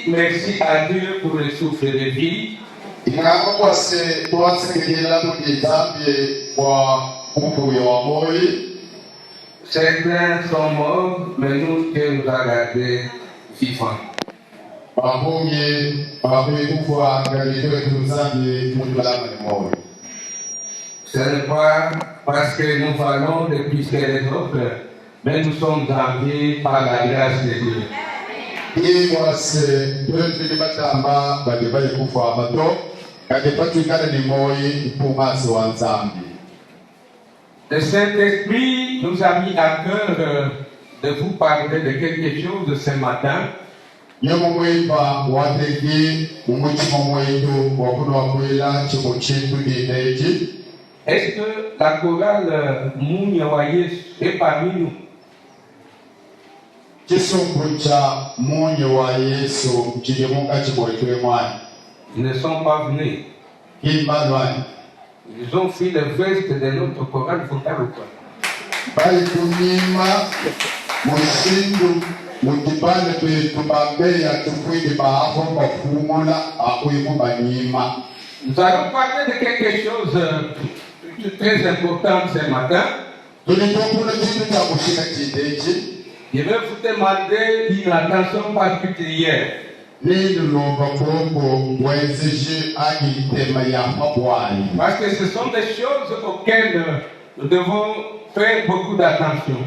merci à Dieu pour le souffle de vie. Certains sont morts, mais nous, Dieu nous a gardés vivants. Ce n'est pas parce que nous valons de plus que les autres, mais nous sommes enviés par la grâce de Dieu. Le Saint-Esprit nous a mis à cœur de vous parler de quelque chose ce matin. Est-ce que la chorale Mouniawaye est parmi nous? Ils ne sont pas venus. Ils ont fait le veste de notre chorale vocale ou quoi? Nous allons parler de quelque chose de très important ce matin. Je vais vous demander une attention particulière. Parce que ce sont des choses auxquelles nous devons faire beaucoup d'attention.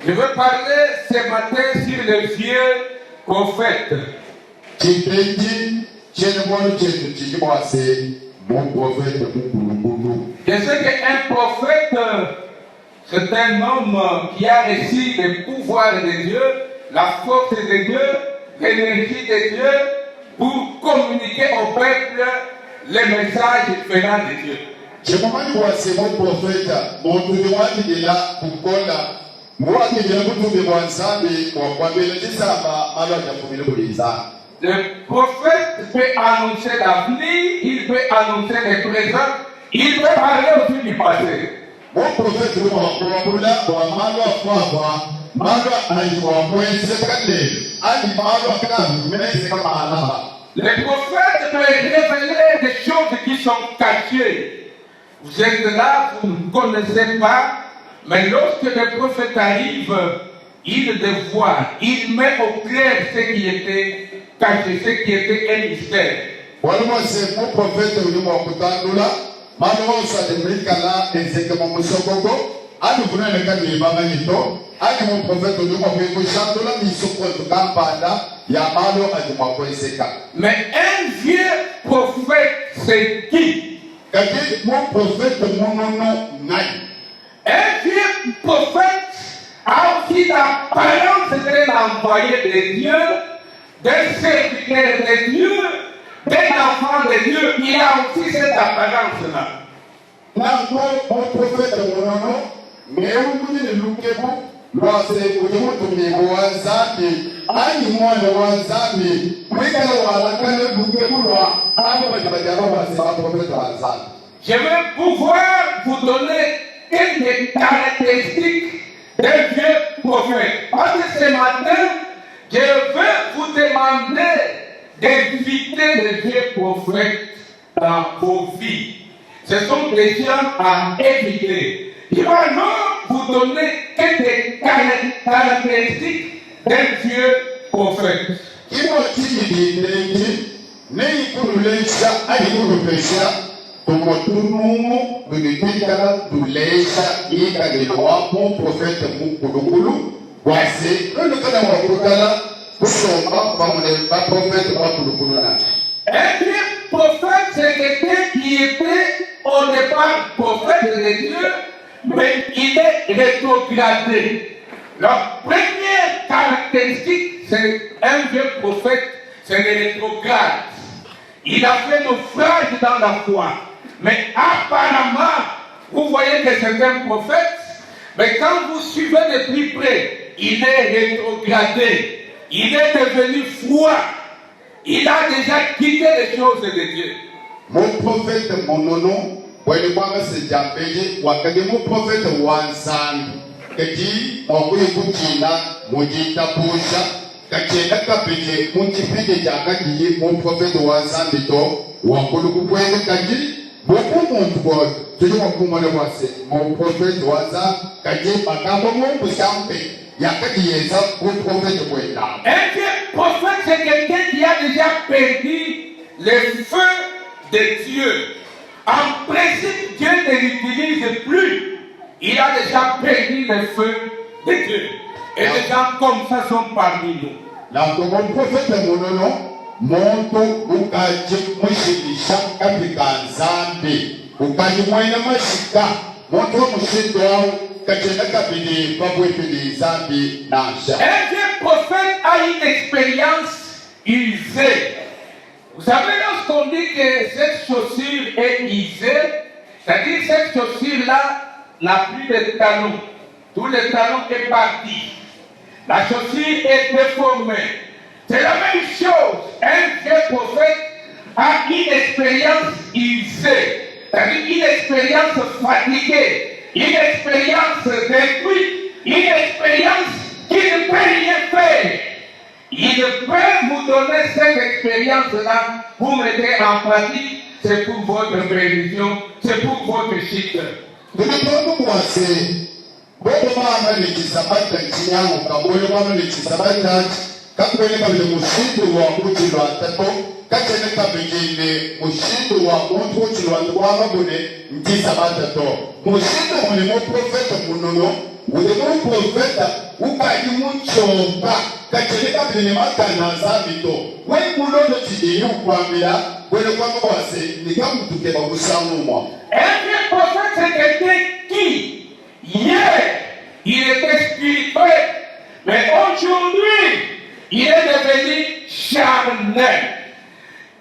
Je veux parler ce matin sur le vieux prophète. Je sais qu'un prophète, c'est un homme qui a reçu le pouvoir de Dieu, la force de Dieu, l'énergie de Dieu pour communiquer au peuple les messages différents de Dieu. Le prophète peut annoncer l'avenir, il peut annoncer le présent, il peut parler aussi du passé. Le prophète peut révéler des choses qui sont cachées. Vous êtes là, vous ne connaissez pas, mais lorsque le prophète arrive, il dévoile, il met au clair ce qui était caché, ce qui était un mystère. Mais un vieux prophète, c'est qui? Un vieux prophète a aussi l'apparence d'un envoyé de Dieu, d'un serviteur de Dieu, d'un enfant de Dieu. Il a aussi cette apparence-là. Je vais pouvoir vous donner quelques caractéristiques d'un vieux prophète. Parce que ce matin, je vais vous demander d'inviter les vieux prophètes dans vos vies. Ce sont des gens à éviter. Je vais alors vous donner quelques caractéristiques d'un vieux prophète. Un vieux prophète, c'est quelqu'un qui était au départ prophète de Dieu, mais il est rétrogradé. La première caractéristique, c'est un vieux prophète, c'est le rétrograde. Il a fait naufrage dans la foi. Mais apparemment, vous voyez que c'est un prophète, mais quand vous suivez de plus près, il est rétrogradé. Il est devenu froid. Il a déjà quitté les choses de Dieu. Mon prophète, mon nom, When the woman said, Jampege, Wakademo prophet of one son, Kati, Mokwe Kuchina, Mujita Pusha, Kachena Kapije, Muchipede Jakaki, Mon prophet of one son, Bito, Wakulu Kaji, Boku God, to you Kumana was Mon prophet was a Kaji, Makamo, Sampe, Yakaki is a good prophet of way down. Un prophète, c'est quelqu'un qui a déjà perdu le feu de Dieu. En principe, Dieu ne l'utilise plus. Il a déjà perdu le feu de Dieu. Et les gens comme ça sont parmi nous. La mon prophète Monono, Monto, Ukaji, Mushilisha, Kapika, Zambi, Ukaji Moina Mashika, Monto Mushito, Kachenaka Pidi, Babouepidi, Zambi, Nasha. Un prophète a une expérience usée. Vous savez, lorsqu'on dit que cette chaussure est usée, c'est-à-dire que cette chaussure-là n'a plus de talon. Tout le talon est parti. La chaussure est déformée. C'est la même chose. Un vieux prophète a une expérience usée, c'est-à-dire une expérience fatiguée, une expérience détruite, une expérience qui ne peut rien faire. Il peut vous donner cette expérience-là, vous mettez en pratique, c'est pour votre prévision, c'est pour votre chute. Vous ne pouvez pas penser, vous ne pouvez pas aller qui s'appelle Tignang, quand vous ne pouvez pas aller qui s'appelle quand vous ne pouvez pas aller au sud ou à bout de l'Atato, quand vous ne pouvez pas aller au sud ou à bout de l'Atato, qui s'appelle au sud, on est mon prophète, mon nom, vous êtes mon prophète, ou pas du monde chomba, quand vous ne pouvez pas aller dans sa vie, oui, vous ne pouvez pas aller vous ne pouvez pas passer, les gars, vous ne pouvez pas vous savoir moi. Un prophète, c'est quelqu'un qui, hier, il était spirituel, mais aujourd'hui, il est devenu charnel.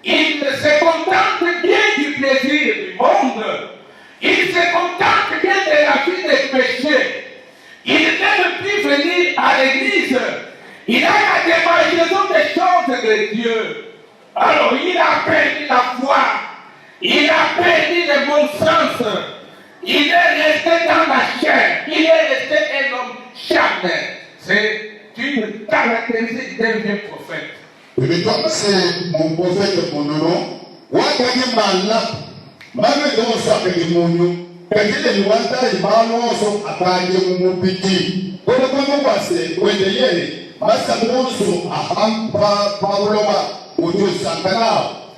Il se contente bien du plaisir du monde. Il se contente bien de la vie des péchés. Il n'aime plus venir à l'église. Il a la démarcation des choses de Dieu. Alors, il a perdu la foi. Il a perdu le bon sens. Il est resté dans la chair. Il est resté un homme charnel. C'est une caractéristique d'un vieux prophète. Et toi, c'est mon prophète, mon nom. Wakani Malap, Mame Dosa Kalimunyu, Kakile Wanda, Imano, Akani Mupiti. When the woman was when the year, Master Monso, Aham Pauloma, Uju Sakana,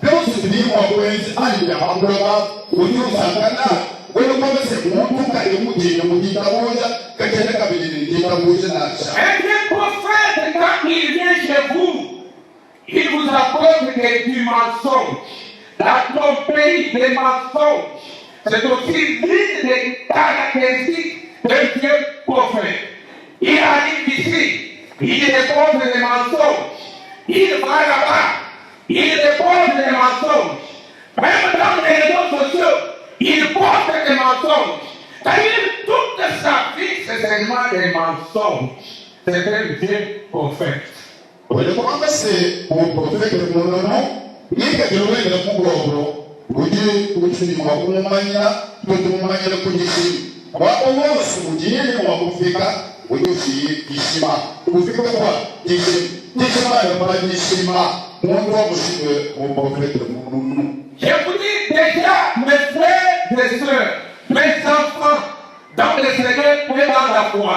those to be more ways, and the Hamburger, Uju Sakana. When the woman said, Mutuka, Mudita, Kakaka, Un vieux prophète, quand il vient chez vous, il vous apporte du mensonge, la tromperie des mensonges. C'est aussi l'une des caractéristiques d'un vieux prophète. Il arrive ici, il dépose des mensonges. Il va là-bas, il dépose des mensonges. Même dans les réseaux sociaux, il porte des mensonges. C'est-à-dire toute sa vie, c'est seulement des mensonges. C'est un vieux prophète. When the woman said, "O prophet of Monono, you can do it in the Mugoro, would you put in Makumania, to do Mania Kudishi? What was would you in Makufika, would you see Ishima, Ufika, Ishima, Ishima, one was o prophet of Monono." Je vous dis déjà, mes frères et sœurs, mes enfants, dans le Seigneur et dans la foi,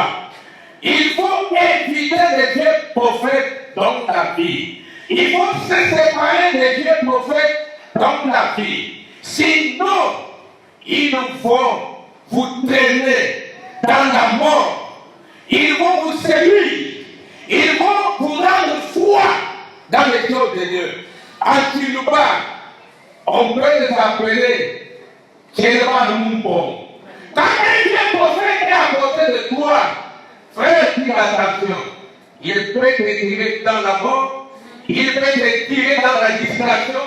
il faut éviter les vieux prophètes dans la vie. Il faut se séparer des vieux prophètes dans la vie. Sinon, ils vont vous traîner dans la mort. Ils vont vous séduire. Ils vont vous rendre froid dans les choses de Dieu. À Chiluba, on peut les appeler Chiluba Mumbo. Quand un vieux prophète est à côté de toi, frère, dis attention. Il peut te tirer dans la mort, il peut te tirer dans la distraction,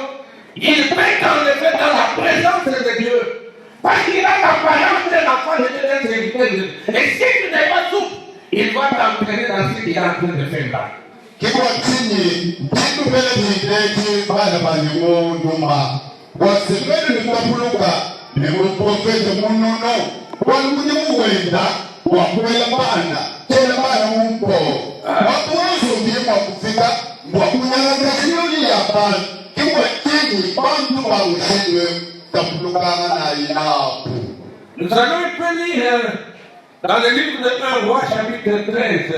il peut t'enlever dans la présence de Dieu. Parce qu'il a l'apparence d'un enfant de Dieu, d'un serviteur de Dieu. Et si tu n'es pas souple, il va t'entraîner dans ce qu'il est en train de faire là. Kikwatini, Kitu Bele Nideki, Bala Balimu, Numa, was the very Tapuluka. ne muprofete munono walikuja muwenda wakuwela bana tena bana mumpo wakuwasumbiye mwakufika mwakunyalakasiyoli yapana kiwa chini bantu bawushidwe tapulukana na inapu. Nous allons un peu lire dans le livre de 1 Roi, chapitre 13,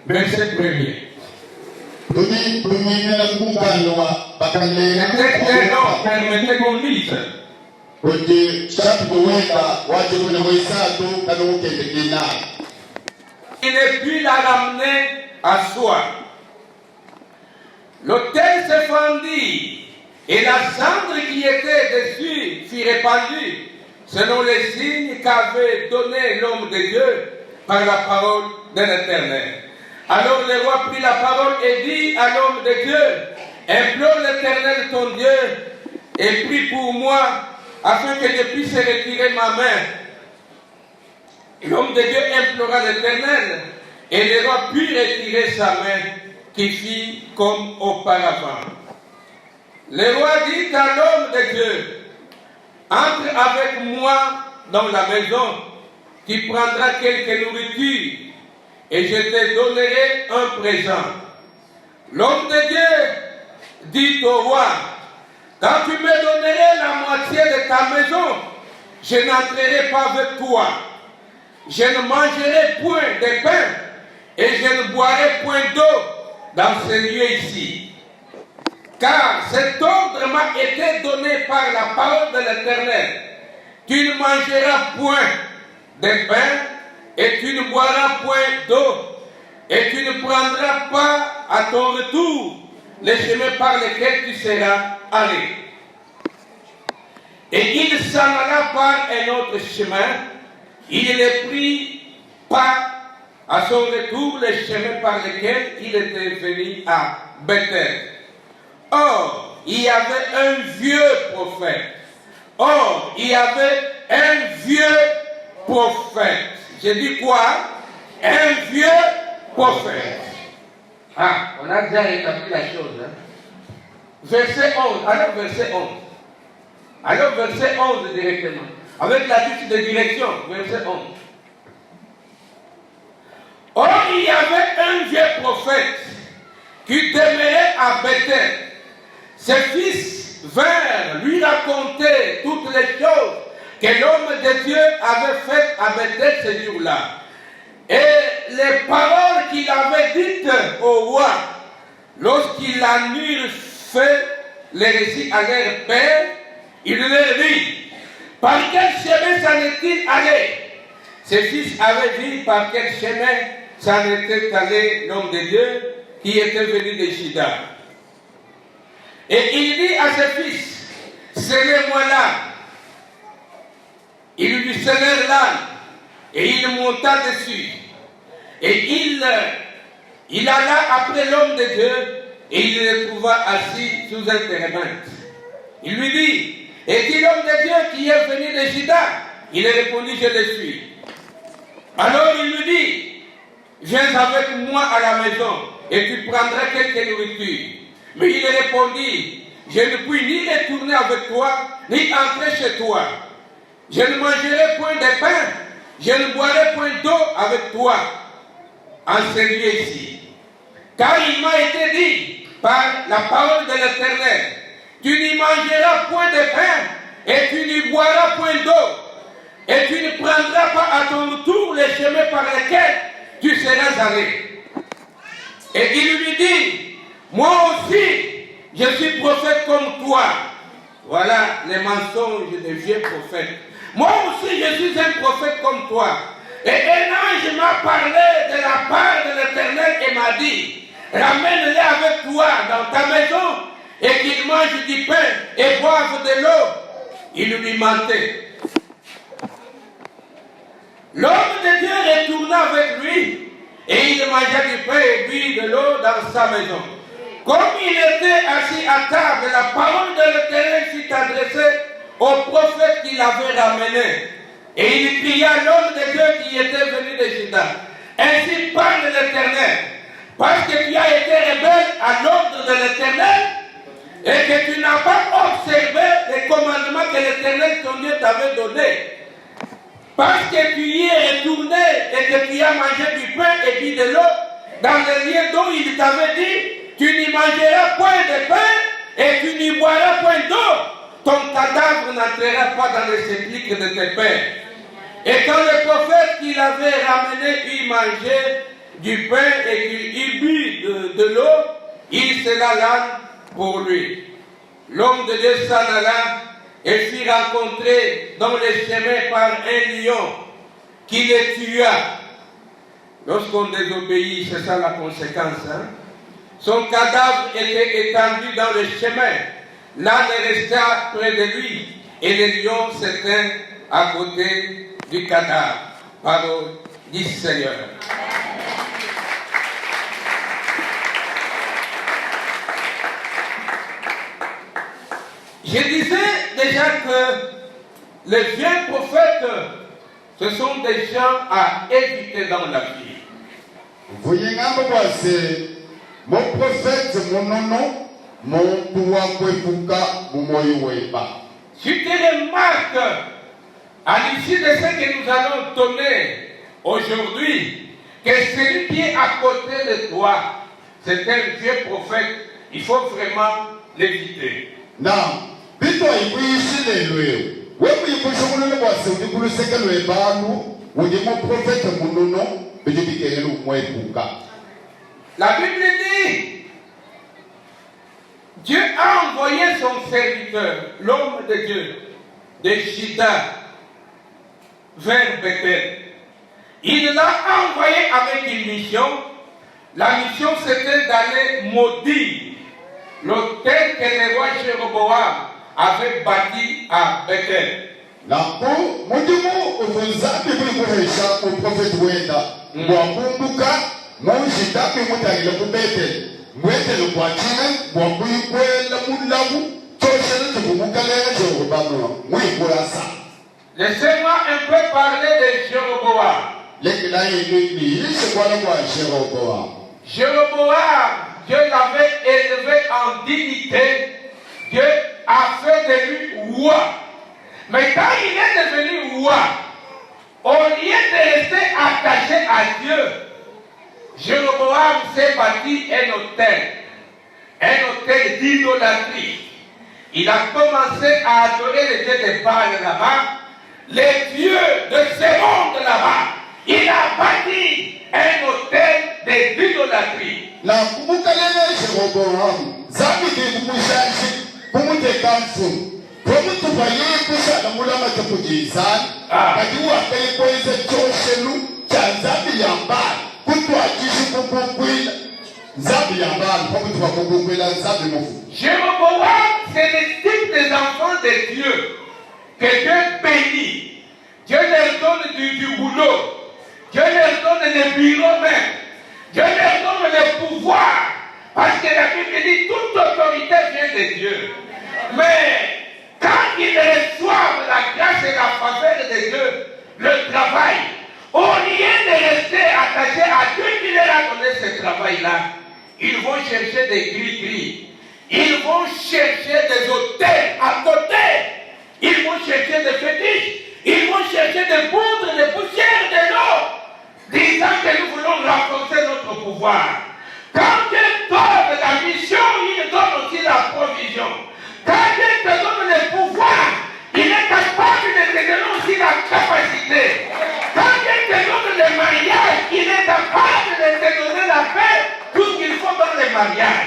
verset 1er. Le texte est long, permettez qu'on lise. Il ne put la ramener à soi. L'autel se fendit et la cendre qui était dessus fut répandue selon les signes qu'avait donné l'homme de Dieu par la parole de l'Éternel. Alors le roi prit la parole et dit à l'homme de Dieu, implore l'Éternel ton Dieu et prie pour moi afin que je puisse retirer ma main. L'homme de Dieu implora l'Éternel et le roi put retirer sa main qui fit comme auparavant. Le roi dit à l'homme de Dieu, entre avec moi dans la maison, tu prendras quelque nourriture et je te donnerai un présent. L'homme de Dieu dit au roi, quand tu me donnerais la moitié de ta maison, je n'entrerai pas avec toi. Je ne mangerai point de pain et je ne boirai point d'eau dans ce lieu ici. Car cet ordre m'a été donné par la parole de l'Éternel. Tu ne mangeras point de pain et tu ne boiras point d'eau et tu ne prendras pas à ton retour les chemins par lesquels tu seras allé. Et il s'en alla par un autre chemin. Il ne prit pas à son retour les chemins par lesquels il était venu à Bethel. Or, il y avait un vieux prophète. Or, il y avait un vieux prophète. J'ai dit quoi? Un vieux prophète. Ah, on a déjà établi la chose. Hein? Verset 11. Alors, verset 11. Alors, verset 11 directement. Avec la fiche de direction, verset 11. Or, il y avait un vieux prophète qui demeurait à Bethel. Ses fils vinrent lui raconter toutes les choses que l'homme de Dieu avait faites à Bethel ce jour-là. Et les paroles qu'il avait dites au roi, lorsqu'il en eut fait les récits à leur père, il leur dit, par quel chemin s'en est-il allé? Ses fils avaient dit par quel chemin s'en était allé l'homme de Dieu qui était venu de Juda. Et il dit à ses fils, scellez-moi l'âne. Ils lui scellèrent l'âne et il monta dessus. Et il alla après l'homme de Dieu et il le trouva assis sous un térébinthe. Il lui dit, est-il l'homme de Dieu qui est venu de Juda? Il répondit, je le suis. Alors il lui dit, viens avec moi à la maison et tu prendras quelque nourriture. Mais il répondit, je ne puis ni retourner avec toi, ni entrer chez toi. Je ne mangerai point de pain, je ne boirai point d'eau avec toi en ce lieu ici. Car il m'a été dit par la parole de l'Éternel, tu n'y mangeras point de pain et tu n'y boiras point d'eau et tu ne prendras pas à ton retour les chemins par lesquels tu seras allé. Et il lui dit, moi aussi, je suis prophète comme toi. Voilà les mensonges des vieux prophètes. Moi aussi, je suis un prophète comme toi. Et un ange m'a parlé de la part de l'Éternel et m'a dit, ramène-les avec toi dans ta maison et qu'ils mangent du pain et boivent de l'eau. Il lui mentait. L'homme de Dieu retourna avec lui et il mangea du pain et but de l'eau dans sa maison. Comme il était assis à table, la parole de l'Éternel fut adressée au prophète qui l'avait ramené. Et il cria à l'homme de Dieu qui était venu de Juda. Ainsi parle l'Éternel. Parce que tu as été rebelle à l'ordre de l'Éternel, et que tu n'as pas observé les commandements que l'Éternel ton Dieu t'avait donnés, parce que tu y es retourné et que tu as mangé du pain et bu de l'eau, dans le lieu dont il t'avait dit, tu n'y mangeras point de pain et tu n'y boiras point d'eau, ton cadavre n'entrera pas dans les sépulcres de tes pères. Et quand le prophète qui l'avait ramené eut mangé du pain et qu'il but de l'eau, il sella l'âne pour lui. L'homme de Dieu s'en alla et fut rencontré dans les chemins par un lion qui le tua. Lorsqu'on désobéit, c'est ça la conséquence. Hein? Son cadavre était étendu dans le chemin. L'âne resta près de lui et le lion s'éteint à côté du cadavre. Parole du Seigneur. Je disais déjà que les vieux prophètes, ce sont des gens à éviter dans la vie. Voyez, mon prophète, mon nom, mon pouvoir, Si tu remarques, à l'issue de ce que nous allons donner aujourd'hui, que celui qui est à côté de toi, c'est un vieux prophète, il faut vraiment l'éviter. Non, bito ibuishi lelwe. Wewe ibusho munene bwase udikulu sekelwe banu, udi mo prophète munono, bidibike yelu mwebuka. La Bible dit, Dieu a envoyé son serviteur, l'homme de Dieu, de Juda, vers Bethel. Il l'a envoyé avec une mission. La mission c'était d'aller maudire l'autel que le roi Jéroboam avait bâti à Bethel. Napo, mudimu ufunzabi kulikuresha uprofeti wenda. Mwakumbuka, mwujitapi mutangile kubete. Mwete lukwachine, mwakuikwela mulamu, toshele tukumukale Jéroboam. Mwikurasa. Laissez-moi un peu parler de Jéroboam. Jéroboam, Dieu l'avait élevé en dignité. Dieu a fait de lui roi. Mais quand il est devenu roi, au lieu de rester attaché à Dieu, Jéroboam s'est bâti un autel d'idolâtrie. Il a commencé à adorer les dieux de Baal là-bas, les dieux de ce monde là-bas. Il a bâti un autel d'idolâtrie. La Kumukalele Jéroboam, Zabidi Kumushashi, Kumutekamfu, Kumutupaye Kusha, la Mulama Kapujizan, Kadiwa Kaykweze Choshelu, Chanzabi Yambal, Kutu Ajishu Kukukwila, Zabi Yambal, Kumutupa Kukukwila, Zabi Mufu. Jéroboam, c'est le type des enfants de Dieu, que Dieu bénit. Dieu leur donne du boulot. Dieu leur donne les bureaux même. Dieu leur donne le pouvoir. Parce que la Bible dit toute autorité vient de Dieu. Mais quand ils reçoivent la grâce et la faveur de Dieu, le travail, au lieu de rester attachés à Dieu qui leur a donné ce travail-là, ils vont chercher des gris-gris. Ils vont chercher des hôtels à côté. Ils vont chercher des fétiches. Ils vont chercher des poudres, des poussières, de l'eau, disant que nous voulons renforcer notre pouvoir. Quand Dieu donne la mission, il donne aussi la provision. Quand Dieu te donne le pouvoir, il est capable de te donner aussi la capacité. Quand Dieu te donne le mariage, il est capable de te donner la paix, tout ce qu'il faut dans le mariage.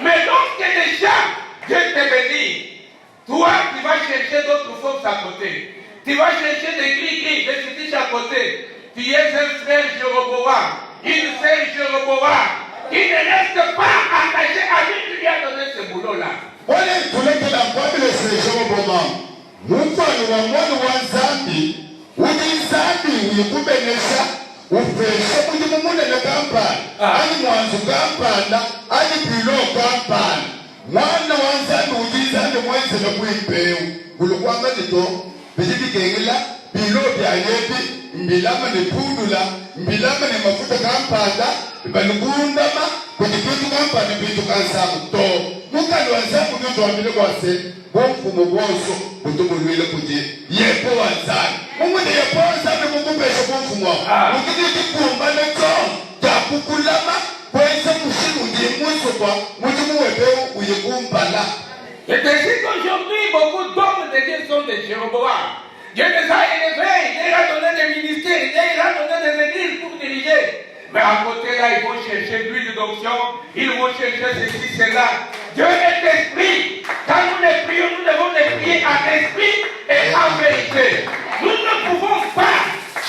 Mais lorsque déjà Dieu te bénit, toi tu vas chercher d'autres forces à côté. Tu vas chercher des gris-gris, des fétiches à côté. Tu es un frère Jéroboam, une sœur Jéroboam, qui ne reste pas attaché à lui qui lui a donné ce boulot-là. Wale tuleke la Bible se Jéroboam. Mufano wa mwana wa Zambi, udi Zambi uyikubenesha, ufeshe udi mumune na kampani. Ani mwanzu kampani, ani pilo kampani. Mwana wa Zambi udi Zambi mwenze na kuimpeu. Kulukwa mazito, Bijidi kengila, bilo bya yebi, mbilama ni pudula, mbilama ni mafuta kampanda, ibalugundama, kujibitu kamba ni bitu kansamu to mukali wanzamu nyoto wamile kwase bomfumo bwonso butumulwile kuti yepo wanzani mumude yepo wanzani mukupesha bomfumo mukidi kikumba neto jakukulama kwenza kushimu ndimuso kwa mujimu wepeu uyekumbala. Et ainsi qu'aujourd'hui, beaucoup d'hommes de Dieu sont des Jéroboam. Dieu les a élevés, il leur a donné des ministères, il leur a donné des églises pour diriger. Mais à côté là, ils vont chercher l'huile d'onction, ils vont chercher ceci, cela. Dieu est esprit. Quand nous les prions, nous devons les prier en esprit et en vérité. Nous ne pouvons pas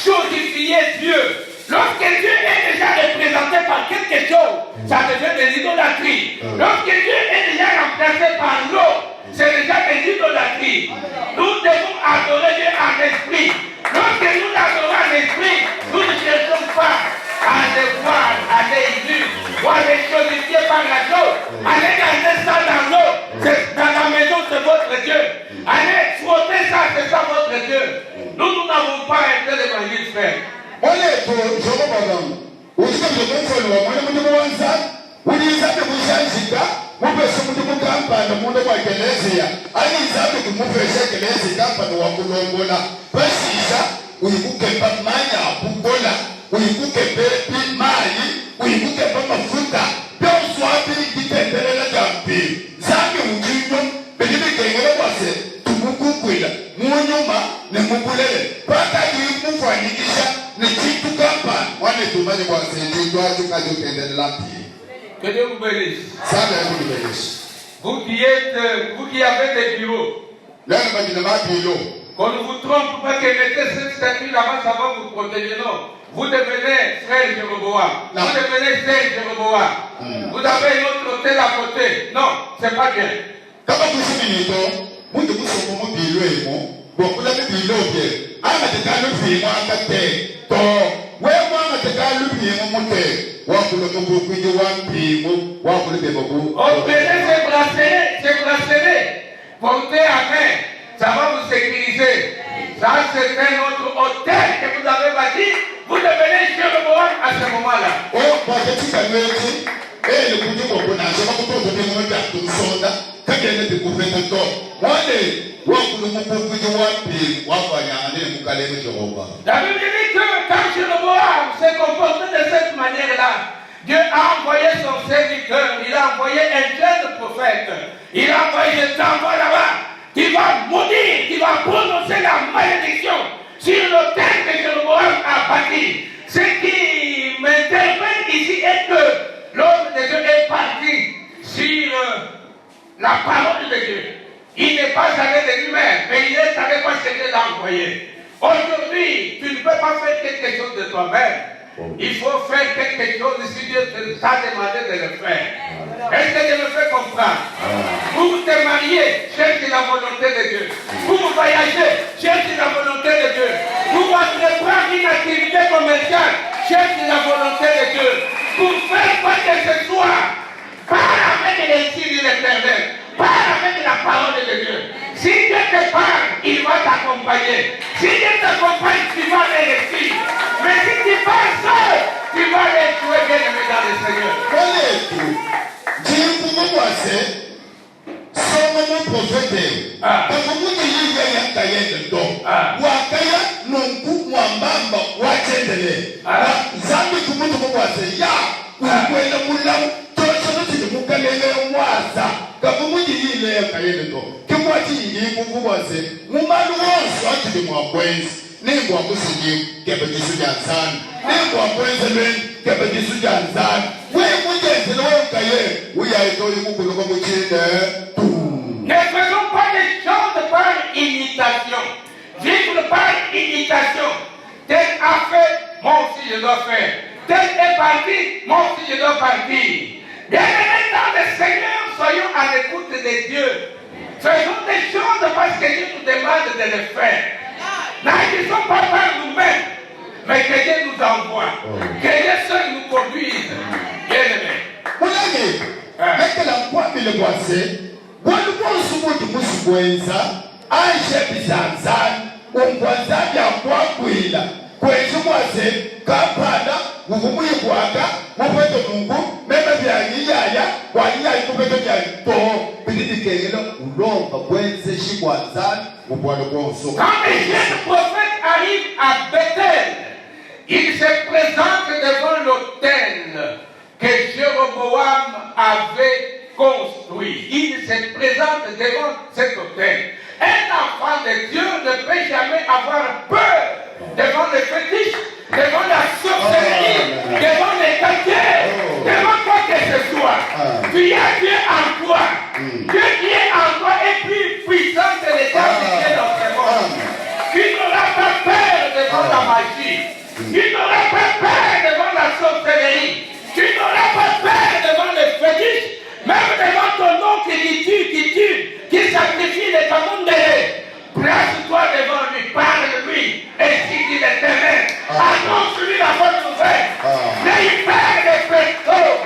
chosifier Dieu. Lorsque Dieu est déjà représenté par quelque chose, ça devient de l'idolâtrie. Lorsque Dieu est déjà remplacé par l'eau, c'est déjà de l'idolâtrie. Nous devons adorer Dieu en esprit. Lorsque nous l'adorons en esprit, nous ne cherchons pas à les voir, à les élus, ou à les chosifier par la chose. Allez garder ça dans l'eau, dans la maison, c'est votre Dieu. Allez frotter ça, c'est ça votre Dieu. Nous n'avons pas un tel évangile fait. Ole to jogo bagam utika jogo mfolo wa mwana mtu mwanza uliza te kushanjika mupese mtu mukamba na mundu kwa kelezia ali zabe kumupesha kelezia kamba no wakulongola basisa uyikuke pamanya bukola uyikuke pepi mali uyikuke pamafuta byoswa biri kitendelela jampi zabe ujinyo belibe kengele kwase tumukukwila munyuma ne mubulele paka yimufanyikisha. Que Dieu vous bénisse. Vous qui avez des bureaux, qu'on ne vous trompe pas que mettez cette statue là-bas, ça va vous protéger. Non. Vous devenez frère Jéroboam. Vous devenez sœur Jéroboam. Vous avez une autre hôtel à côté. Non, c'est pas bien. Obtenez ces bracelets, portez à main, ça va vous sécuriser. Ça, c'est un autre hôtel que vous avez bâti, vous devenez Jéroboam à ce moment-là. La Bible dit que quand Jéroboam s'est comporté de cette manière-là, Dieu a envoyé son serviteur, il a envoyé un jeune prophète, il a envoyé cet envoi là-bas, qui va maudire, qui va prononcer la malédiction sur l'autel que Jéroboam a bâti. Ce qui m'interpelle ici est que l'homme de Dieu est parti sur la parole de Dieu. Il n'est pas allé de lui-même, mais il est allé parce que Dieu l'a envoyé. Aujourd'hui, tu ne peux pas faire quelque chose de toi-même. Il faut faire quelque chose si Dieu t'a demandé de le faire. Est-ce que Dieu me fait comprendre? Pour te marier, cherche la volonté de Dieu. Pour voyager, cherche la volonté de Dieu. Pour entreprendre une activité commerciale, cherche la volonté de Dieu. Pour faire quoi que ce soit, parle avec les signes de l'Éternel. Parle avec la parole de Dieu. Si Dieu te parle, il va t'accompagner. Si Dieu t'accompagne, tu vas les réussir. Mais si tu parles seul, tu vas les jouer bien aimé dans le Seigneur. Ne faisons pas des choses par imitation. Vivre par imitation. Tel a fait, moi aussi je dois faire. Tel est parti, moi aussi je dois partir. Bien-aimés dans le Seigneur, soyons à l'écoute de Dieu. Faisons des choses parce que Dieu nous demande de les faire. N'agissons pas par nous-mêmes, mais que Dieu nous envoie. Que Dieu seul nous conduise. Bien-aimés. les jeunes prophètes arrivent à Bethel, ils se présentent devant l'autel que Jéroboam avait construit. Ils se présentent devant cet autel. Un enfant de Dieu ne peut jamais avoir peur devant les fétiches, devant la sorcellerie, devant les calcaires, devant quoi que ce soit. Tu as Dieu en toi. Dieu qui est en toi est plus puissant que les gars qui sont dans ce monde. Tu n'auras pas peur devant la magie. Tu n'auras pas peur devant la sorcellerie. Tu n'auras pas peur devant les fétiches. Même devant ton nom qui tue, qui sacrifie les tamons de l'œil. Place-toi devant lui, parle-lui, et si dit l'Éternel, annonce-lui la bonne nouvelle. N'ayez peur de personne.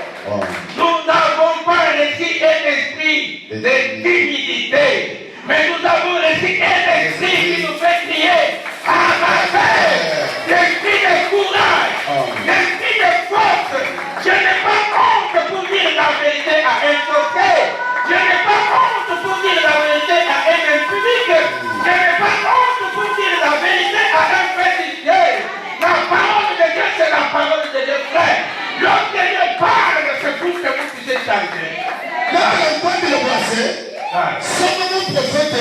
Nous n'avons pas reçu un esprit de timidité, mais nous avons reçu un esprit qui nous fait crier à ma paix, l'esprit de courage, l'esprit de force. Je n'ai pas honte pour dire la vérité à un sorcier. Je n'ai pas honte pour dire la vérité à un impudique. Je n'ai pas honte pour dire la vérité à un féticheur. La parole de Dieu, c'est la parole de Dieu, frère. Lorsque Dieu parle, c'est pour que vous puissiez changer. Là, le point de le passer, c'est mon prophète.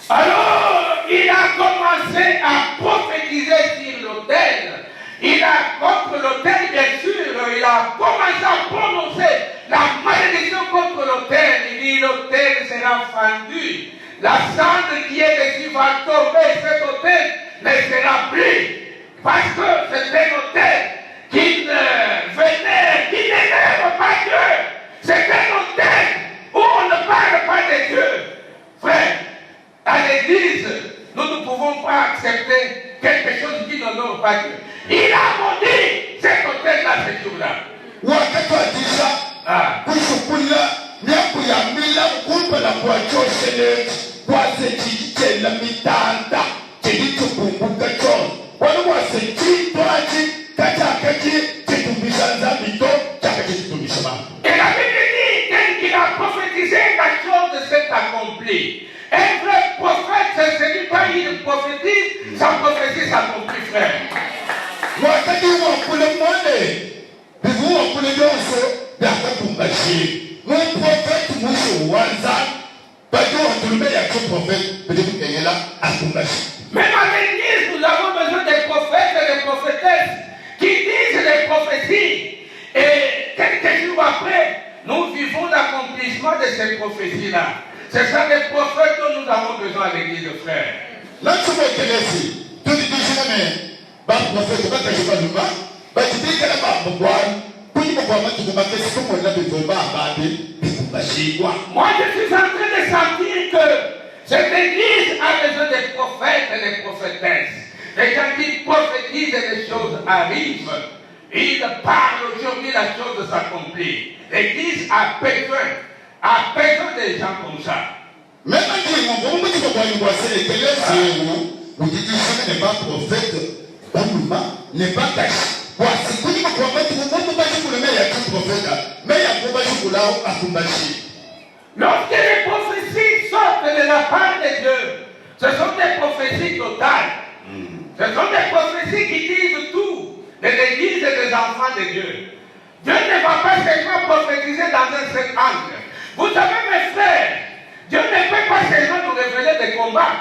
Alors, il a commencé à prophétiser sur l'autel. Il a, contre l'autel, bien sûr, il a commencé à prononcer la malédiction contre l'autel. Il dit, l'autel sera fendu. La cendre qui est dessus va tomber. Cet autel ne sera plus. Parce que c'est un autel qui n'élève pas Dieu. C'est un autel où on ne parle pas de Dieu. Frère, à l'église, nous ne pouvons pas accepter quelque chose qui n'honore pas Dieu. Il a maudit cet hôtel-là ce jour-là. Et la Bible dit, tel qu'il a prophétisé, la chose s'est accomplie. Un vrai prophète, c'est celui qui prophétise, sa prophétie s'accomplit, frère. Même à l'église, nous avons besoin des prophètes et des prophétesses qui disent les prophéties. Et quelques jours après, nous vivons l'accomplissement de ces prophéties-là. C'est ça les prophètes dont nous avons besoin à l'église, frère. Moi, je suis en train de sentir que cette église a besoin des prophètes et des prophétesses. Les gens qui prophétisent et les choses arrivent. Ils parlent aujourd'hui, la chose s'accomplit. L'église a besoin des gens comme ça. Même si n'est pas prophète, n'est pas caché. Lorsque les prophéties sortent de la part de Dieu, ce sont des prophéties totales. Ce sont des prophéties qui disent tout de l'église et des enfants de Dieu. Dieu ne va pas seulement prophétiser dans un seul angle. Vous savez, mes frères, Dieu ne peut pas seulement nous révéler des combats,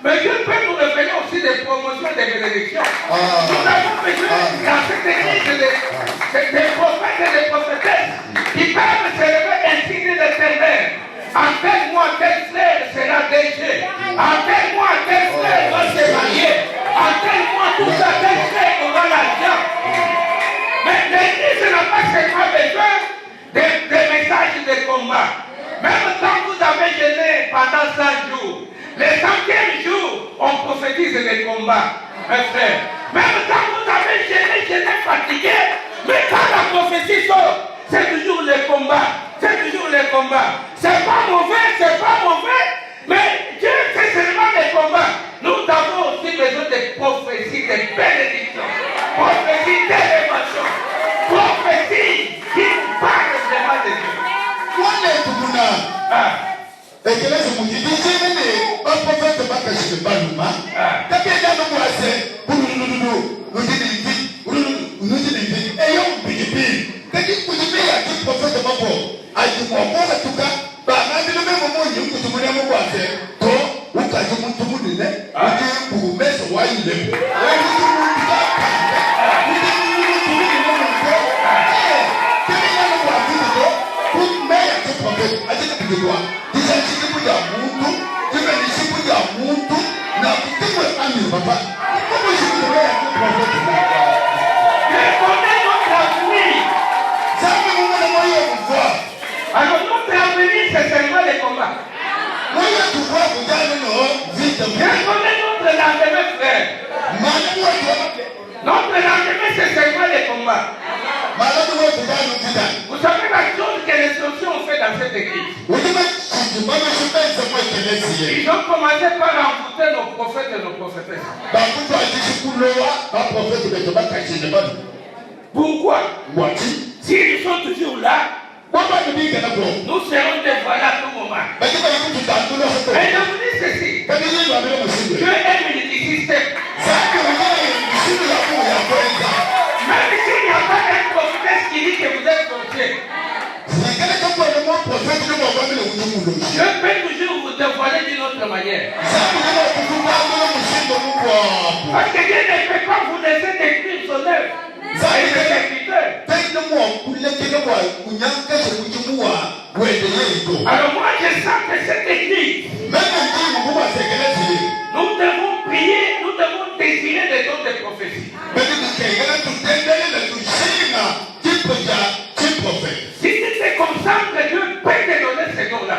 mais Dieu peut nous révéler aussi des promotions, des bénédictions. Nous avons besoin dans cette église des prophètes et des prophétesses qui peuvent se lever ainsi dit l'Éternel. En tel mois, tel frère sera déché. En tel mois, tel frère va se marier. En tel mois, tout ça, tel frère aura l'argent. Mais l'église n'a pas seulement besoin des messages de prophétise des combats, mes frères. Même quand vous avez gêné, fatigué, mais quand la prophétie sort, c'est toujours les combats. C'est toujours les combats. C'est pas mauvais, mais Dieu fait seulement les combats. Nous avons aussi besoin de prophéties, de bénédictions, prophéties d'élévation, prophéties qui nous parlent vraiment de Dieu. Ekelezi mujidiji mene baprofete bakashile baluma kapenda no mwase nudidi eyo bijibi kadi kujibi ya ki profete babo ajimoko tuka ba ngabilo memo monyi kutumune mo kwase to ukaji mutumuni ne uji bumeso wayile wani tumuka Papa, comment je voudrais être prophète? Répondez notre avenir. Ça me demande de moyen de voir. Alors notre avenir, c'est seulement les combats. Moyen de voir, vous allez nous vite. Répondez notre lendemain, frère. Notre lendemain, c'est seulement les combats. Vous savez la chose que les sociaux ont fait dans cette église. Ils ont commencé par envoûter nos prophètes et nos prophétesses. Pourquoi? S'ils sont toujours là, nous serons dévoilés à tout moment. Et je vous dis ceci. Dieu est multisystème. Même s'il n'y a pas un prophète qui dit que vous êtes sorcier, Dieu peut toujours vous dévoiler d'une autre manière. Parce que Dieu ne peut pas vous laisser décrire son œuvre. Et ses serviteurs. Alors moi je sens que cette église, nous devons prier, nous devons désirer des dons de prophétie. Si c'était comme ça que Dieu peut te donner ces dons-là.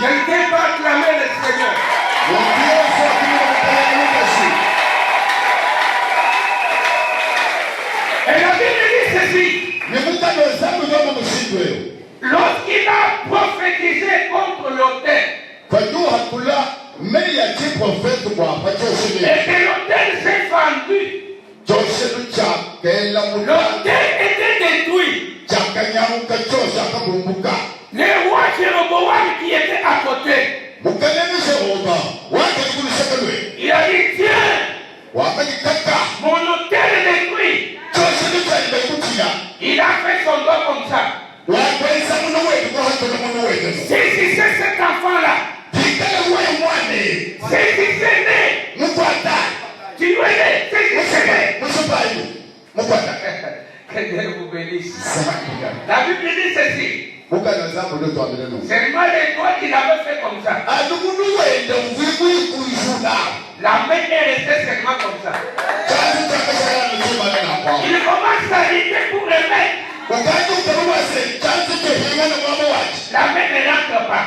Quelqu'un va acclamer le Seigneur. Et la Bible dit ceci. Lorsqu'il a prophétisé contre l'autel, et que l'autel s'est vendu, l'autel était détruit. Le roi Jéroboam qui était à côté, il a dit tiens, mon autel est détruit. Il a fait son doigt comme ça. Saisissez cet enfant-là. Saisissez-le. Tuez-le. Saisissez-le. Que Dieu vous bénisse. La Bible dit ceci. Seulement les doigts qu'il avait fait comme ça. La main est restée seulement comme ça. Il commence à lutter pour le mettre. La main ne rentre pas.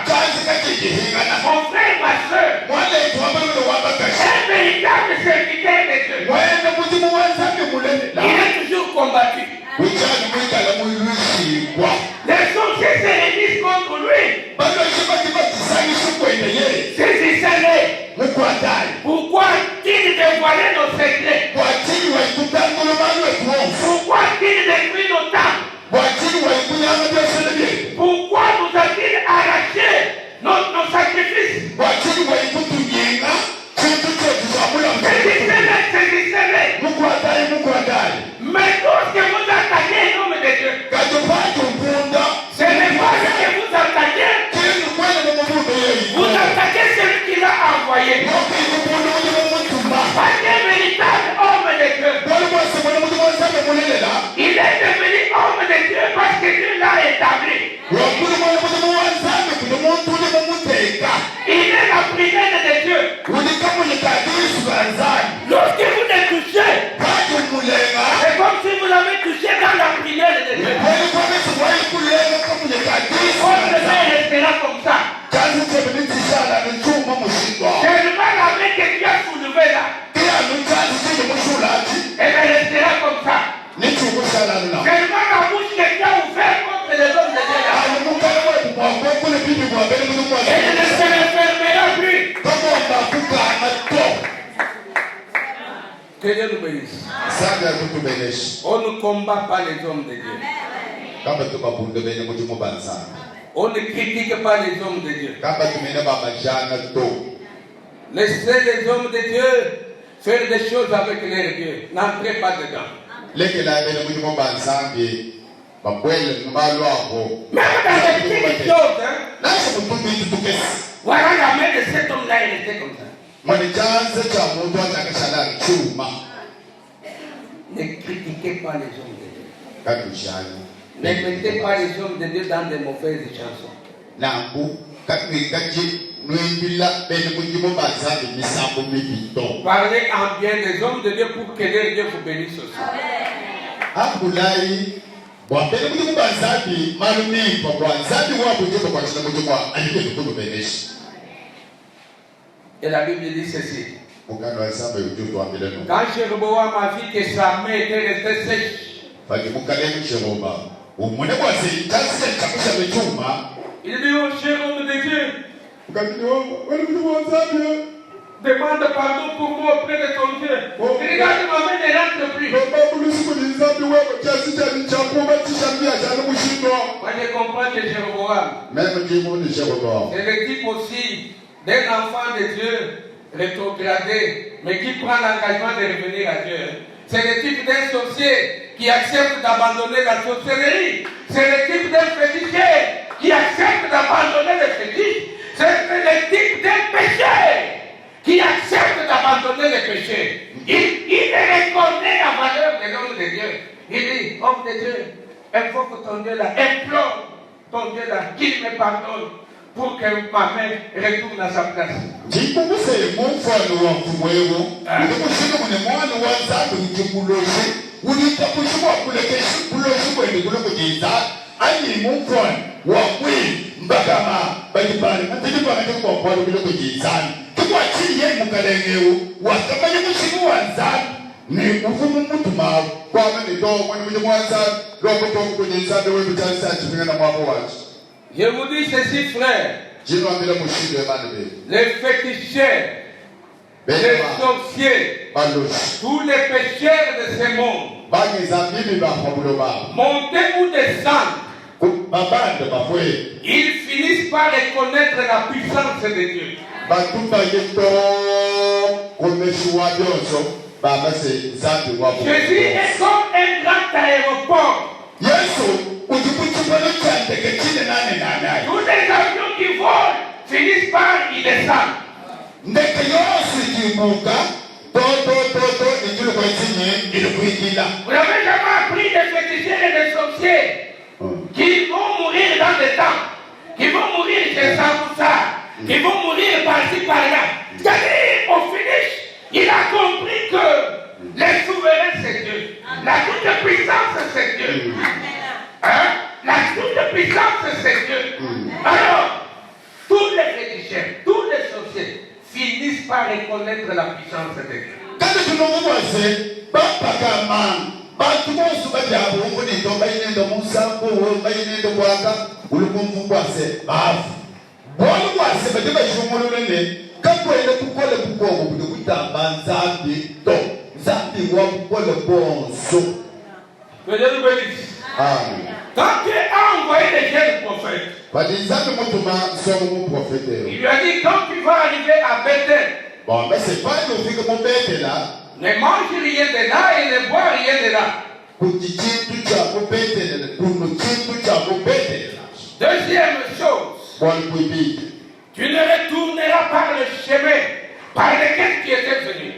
Mon frère, ma soeur, un véritable serviteur de Dieu, il est toujours combattu. Les sorciers se réunissent contre lui. Saisissez-les. Pourquoi il dévoilait nos secrets? Pourquoi il détruit nos temples? Pourquoi nous a-t-il arraché nos sacrifices? Saisissez-les. Mais lorsque vous attaquez un homme de Dieu, ce n'est pas ce que vous attaquez. Vous attaquez celui qui l'a envoyé. Parce qu'un véritable homme de Dieu, il est devenu homme de Dieu parce que Dieu l'a établi. Il est la prière de Dieu. Lorsque vous le touchez, c'est comme si vous l'avez touché dans la prière de Dieu. Votre main restera comme ça. Tellement la main que Dieu a soulevée là. Elle restera comme ça. Tellement la bouche que Dieu a ouverte contre les hommes de Dieu là. Elle ne se refermera plus. Que Dieu nous bénisse. On ne combat pas les hommes de Dieu. On ne critique pas les hommes de Dieu. Laissez les hommes de Dieu faire des choses avec leur Dieu. N'entrez pas dedans. Même dans les petites choses, hein? Voilà la main de cet homme-là, il était comme ça. Ne critiquez pas les hommes de Dieu. Ne mettez pas les hommes de Dieu dans de mauvaises chansons. Parlez en bien des hommes de Dieu pour que Dieu vous bénisse aussi. Et la Bible dit ceci. Quand Jéroboam a vu que sa main était restée sèche, il dit, oh cher homme de Dieu, demande pardon pour moi auprès de ton Dieu. Regarde, ma main ne rentre plus. Moi je comprends que Jéroboam, c'est le type aussi d'un enfant de Dieu rétrogradé, mais qui prend l'engagement de revenir à Dieu. C'est le type d'un sorcier qui accepte d'abandonner la sorcellerie. C'est le type d'un féticheur qui accepte d'abandonner le fétiche. C'est le type d'un pécheur qui accepte d'abandonner le péché. Il reconnaît la valeur de l'homme de Dieu. Il dit, homme de Dieu, invoque ton Dieu là, implore ton Dieu là, qu'il me pardonne pour que ma main retourne à sa place. Je vous dis ceci, frère. Les féticheurs, les sorciers, tous les pécheurs de ce monde, monter ou descendre, ils finissent par reconnaître la puissance de Dieu. Jésus est comme un grand aéroport. Tous les avions qui volent finissent par y descendre. Vous n'avez jamais appris des féticheurs et des sorciers qui vont mourir dans le temps, qui vont mourir chez Samoussa, qui vont mourir par-ci par-là. C'est-à-dire, au finish, il a compris que le souverain c'est Dieu. La toute puissance c'est Dieu. Hein? La toute puissance c'est Dieu. Alors, tous les féticheurs, tous les sorciers finissent par reconnaître la puissance de Dieu. Que Dieu nous bénisse. Quand Dieu a envoyé les jeunes prophètes, il lui a dit, quand tu vas arriver à Bethel, ne mange rien de là et ne bois rien de là. Deuxième chose, tu ne retourneras par le chemin par lequel tu étais venu.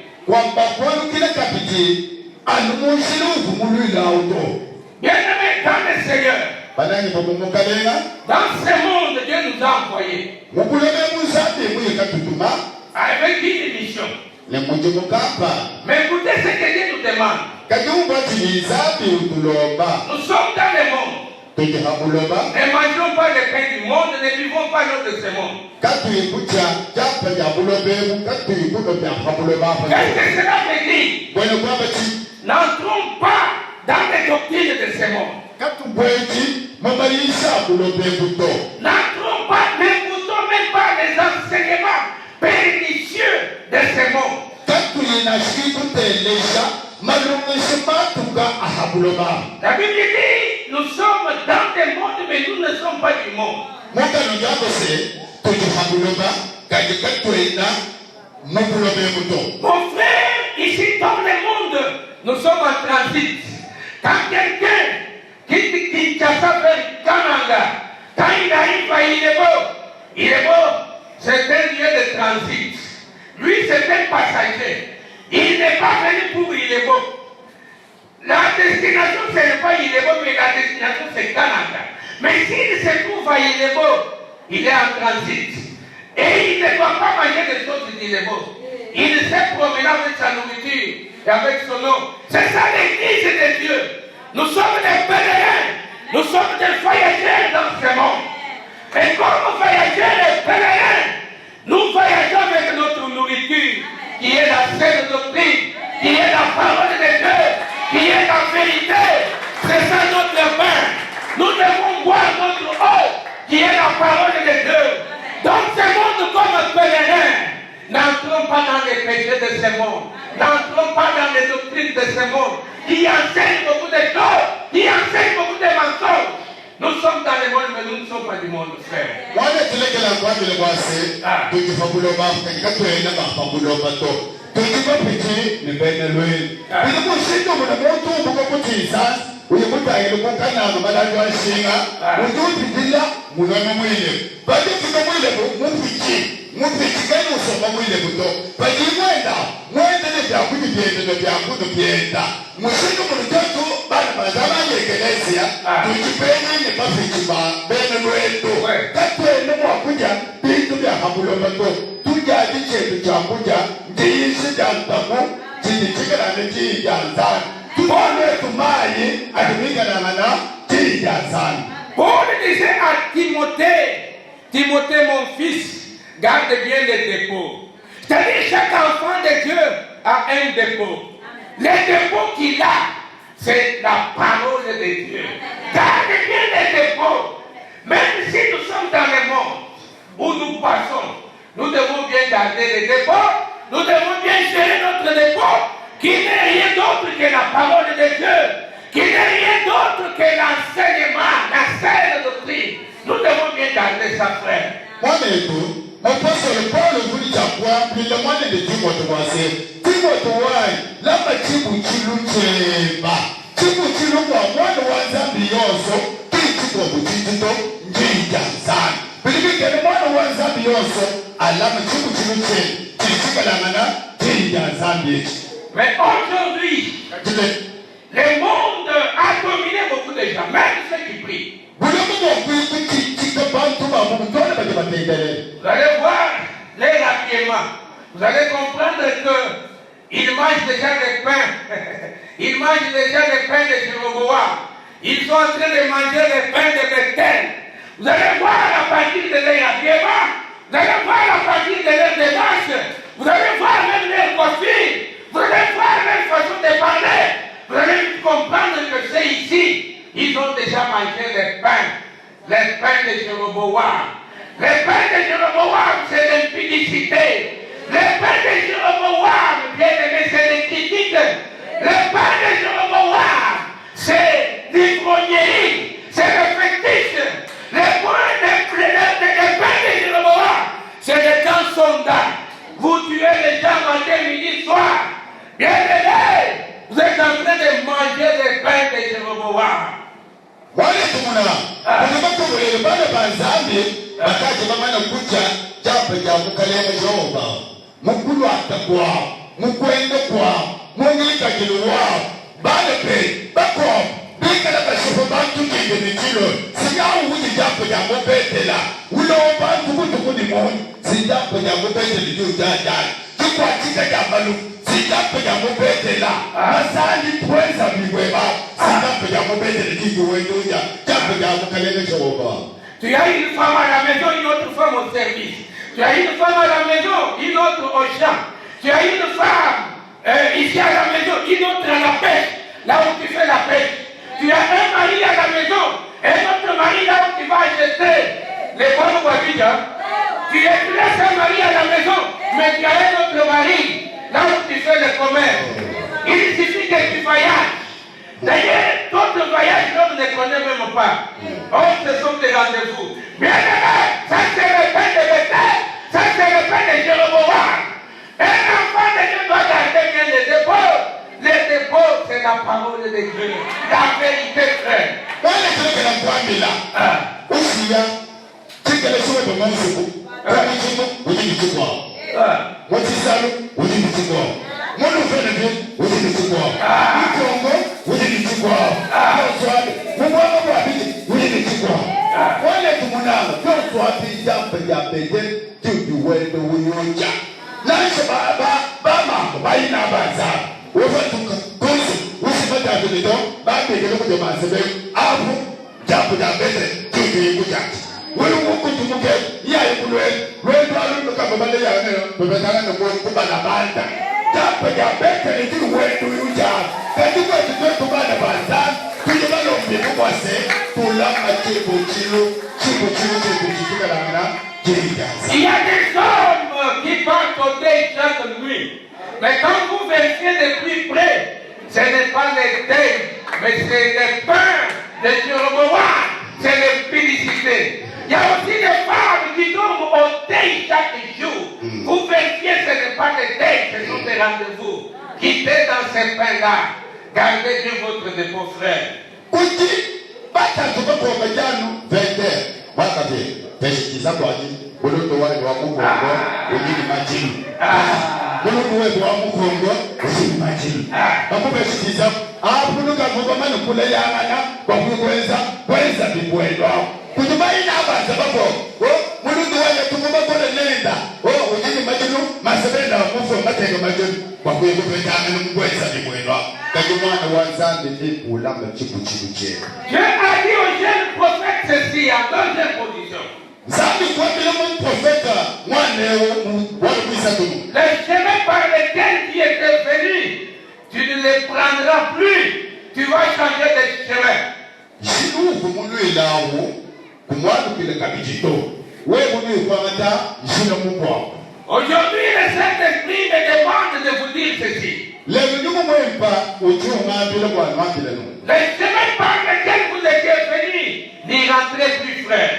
Bien-aimé dans le Seigneur, dans ce monde, Dieu nous a envoyés avec une mission. Mais écoutez ce que Dieu nous demande. Nous sommes dans le monde. Ne mangeons pas le pain du monde, ne vivons pas l'eau de ce monde. Qu'est-ce que cela veut dire? N'entrons pas dans les doctrines de ce monde. N'entrons pas, n'écoutons même pas les enseignements pernicieux de ce monde. La Bible dit, nous sommes dans le monde, mais nous ne sommes pas du monde. Mon frère, ici dans le monde, nous sommes en transit. Quand quelqu'un qui Kinshasa vers Kananga, quand il arrive à il est beau, c'est un lieu de transit. Lui, c'est un passager. Il n'est pas venu pour il est beau. La destination, ce n'est pas il est beau, mais la destination, c'est Kananga. Mais s'il se trouve à il est beau, il est en transit. Et il ne doit pas manger des choses d'il est beau. Il s'est promené avec sa nourriture et avec son eau. C'est ça l'église de Dieu. Nous sommes des pèlerins. Nous sommes des voyageurs dans ce monde. Et comme voyageurs et pèlerins, nous voyageons avec notre nourriture, qui est la saine doctrine, qui est la parole de Dieu, qui est la vérité. C'est ça notre pain. Nous devons boire notre eau, qui est la parole de Dieu. Dans ce monde comme pèlerins, n'entrons pas dans les péchés de ce monde. N'entrons pas dans les doctrines de ce monde, qui enseignent beaucoup de choses, qui enseignent beaucoup de mensonges. Nous sommes dans le monde, mais nous ne sommes pas du monde, frère. Paul disait à Timothée, Timothée mon fils, garde bien les dépôts. C'est-à-dire chaque enfant de Dieu a un dépôt. Le dépôt qu'il a, c'est la parole de Dieu. Garde bien les dépôts. Même si nous sommes dans le monde où nous passons, nous devons bien garder les dépôts. Nous devons bien gérer notre dépôt, qui n'est rien d'autre que la parole de Dieu, qui n'est rien d'autre que l'enseignement, la saine doctrine. Nous devons bien garder ça, frère. L'apôtre Paul vous dit à quoi? Puis le moine de Timothée, Timothée, la petite boutique, Timothée, moi, le voisin bioso, qui dit le voisin bioso, à la petite mais aujourd'hui, le monde a dominé beaucoup de gens, même ceux qui prient. Vous allez voir les habillements. Vous allez comprendre qu'ils mangent déjà le pain. Ils mangent déjà le pain de Jéroboam. Ils sont en train de manger le pain de Bethel. Vous allez voir à partir de leur habillement. Vous allez voir à partir de leur démarche. Vous allez voir même leur coiffure. Vous allez voir leur façon de parler. Vous allez comprendre que c'est ici. Ils ont déjà mangé le pain de Jéroboam. Le pain de Jéroboam, c'est l'impudicité. Le pain de Jéroboam, bien aimé, c'est l'inquiétude. Le pain de Jéroboam, c'est l'ivrognerie, c'est le fétiche. Le pain de Jéroboam, c'est le camp sondage. Vous tuez les gens matin, midi, soir. Bien aimé, vous êtes en train de manger le pain de Jéroboam. Wale tumuna, kutoka bale banzambi, bakati bamana kucha, jambo ya kukalema Jehova. Mukulu atakwa, mukwende kwa, mwenyika kilwa, bale pe, bako, bika na bashofa bantu kingenitilo. Sigawu wuti jambo ya mubetela. Ulo bantu kutukuni mwoni, si jambo ya mubetela juu jajani. Tukwa chika jambalu, Sitape ya mobete là. Masali pweza biweba. Sitape ya mobete le kibuwendoja. Tape ya mukalele choba. Tu as une femme à la maison, une autre femme au service. Tu as une femme à la maison, une autre au champ. Tu as une femme ici à la maison, une autre à la pêche, là où tu fais la pêche. Tu as un mari à la maison, un autre mari là où tu vas acheter les bonnes voitures. Hein? Tu laisses un mari à la maison, mais tu as un autre mari là où tu fais le commerce. Il suffit que tu voyages. D'ailleurs, d'autres voyages, l'homme ne connaît même pas. Oh, ce sont des rendez-vous. Bien aimé, ça c'est le pain de Bethel, ça c'est le pain de Jéroboam. Un enfant de Dieu doit garder bien les dépôts. Les dépôts, c'est la parole de Dieu. La vérité, frère. Quand les gens qui n'ont pas mis là, aussi, c'est que les choses de mon secours. Vous dites quoi? Moi, tu sais, vous dites quoi? Moi, nous faisons bien, vous dites quoi? Vous dites quoi? Vous dites quoi? Wọ́n lè tún mu náà yóò tún àti ìjà pẹ̀lẹ́pẹ̀lẹ́ tí o ti wọ ẹgbẹ́ wo ni ó ń jà. Láìsí bá máa bá yín náà bá zá. Wọ́n fẹ́ tún kóòsì wọ́n sì fẹ́ dàbí nìtọ́ bá gbèdé lókòjò máa ṣe bẹ́ẹ̀. Ààbò jàpùjà bẹ́tẹ̀ tí o ti yẹ kó jà. Wọ́n ní wọ́n kó tún mú kẹ́ yíyá ìkúlù ẹ̀ lóyún tó alóòlù ká bàbá lé yàrá náà bẹ̀bẹ̀ ká lẹ́nu kó bá dàbá ń dà. Jàpùjà bẹ́tẹ̀ tí o wọ ẹ̀dùn yóò jà. Kẹ́tí wọ́n ti tó bá dàbá ń dà. Il y a des hommes qui partent au deuil chaque nuit. Mais quand vous vérifiez de plus près, ce n'est pas les deuils, mais c'est les peurs de Jéroboam, c'est les félicités. Il y a aussi des femmes qui dorment au deuil chaque jour. Vous vérifiez, ce n'est pas les deuils, ce sont des rendez-vous. Quittez dans ces pains-là. Gardez bien votre dépôt, frère. Kuti, bata tuko kwa majanu, vende, wakati, peshikiza kwa ajili, bulutu wale wa mukongo, ujini majini. Bulutu wale wa mukongo, ujini majini. Baku peshikiza, buluka kukomani kule yangana, kweza bibuendo. Kutubai na abaza bako, bulutu wale tukuma kule nenda, ujini majinu, masabenda wa mufu, matenge majinu, kweza bibuendo. Dieu a dit au jeune prophète ceci en deuxième position. Les chemins par lesquels tu étais venu, tu ne les prendras plus. Tu vas changer de chemin. Aujourd'hui, le Saint-Esprit me demande de vous dire ceci. Les chemins par lesquels vous étiez venus, n'y rentrez plus, frère.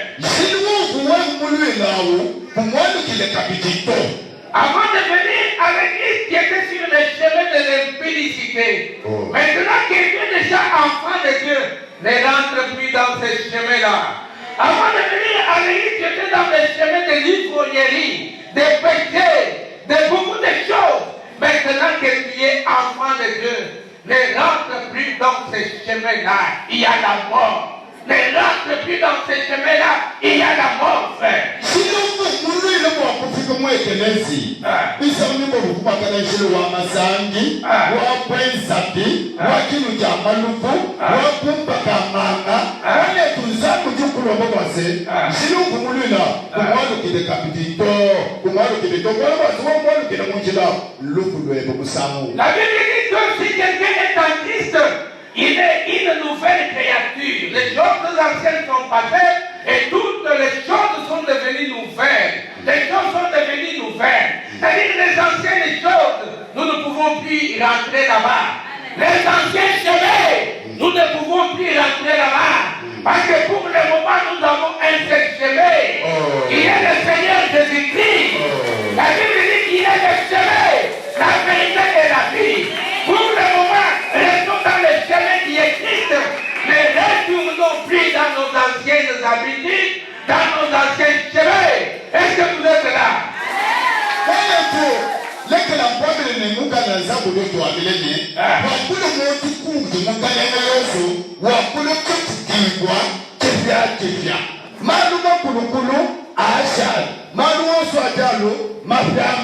Avant de venir à l'église qui était sur le chemin de l'impudicité, maintenant que tu es déjà enfant de Dieu, ne rentre plus dans ce chemin-là. Avant de venir à l'église, tu étais dans le chemin de l'ivrognerie, des péchés, de beaucoup de choses. Maintenant que tu es enfant de Dieu, ne rentre plus dans ce chemin-là. Il y a la mort. Ne rentre plus dans ce chemin-là. Il y a la mort, frère. La Bible dit que si quelqu'un est en Christ, il est une nouvelle créature. Les choses anciennes sont passées et toutes les choses sont devenues nouvelles. Les choses sont devenues nouvelles. C'est-à-dire les anciennes choses, nous ne pouvons plus rentrer là-bas. Les anciens chemins, nous ne pouvons plus rentrer là-bas. Parce que pour le moment, nous avons un seul chemin. Il est le Seigneur Jésus-Christ. La Bible dit qu'il est le chemin, la vérité et la vie. Pour le moment, restons dans le chemin qui est Christ. Ne retournons plus dans nos anciennes habitudes, dans nos anciens chemins. Est-ce que vous êtes là?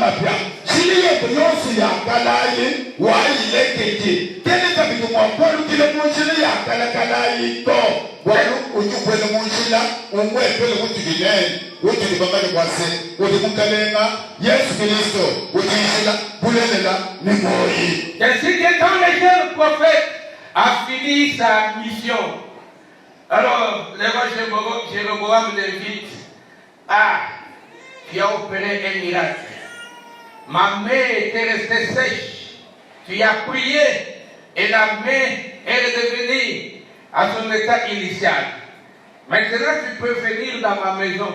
Mafia. Sili yetu yosu ya kalakalayi wayilekeje kene kabiti mwapolu kile munjili ya kalakalayi to walu ujukwele munjila umwepele wutulilene wutulibamani kwase utimukalenga Yesu Kristo utishila bulelela ni moyi. Ainsi que quand le jeune prophète a fini sa mission, alors le roi Jéroboam l'invite. Ah, tu as opéré un miracle. Ma main était restée sèche. Tu as prié et la main est redevenue à son état initial. Maintenant, tu peux venir dans ma maison.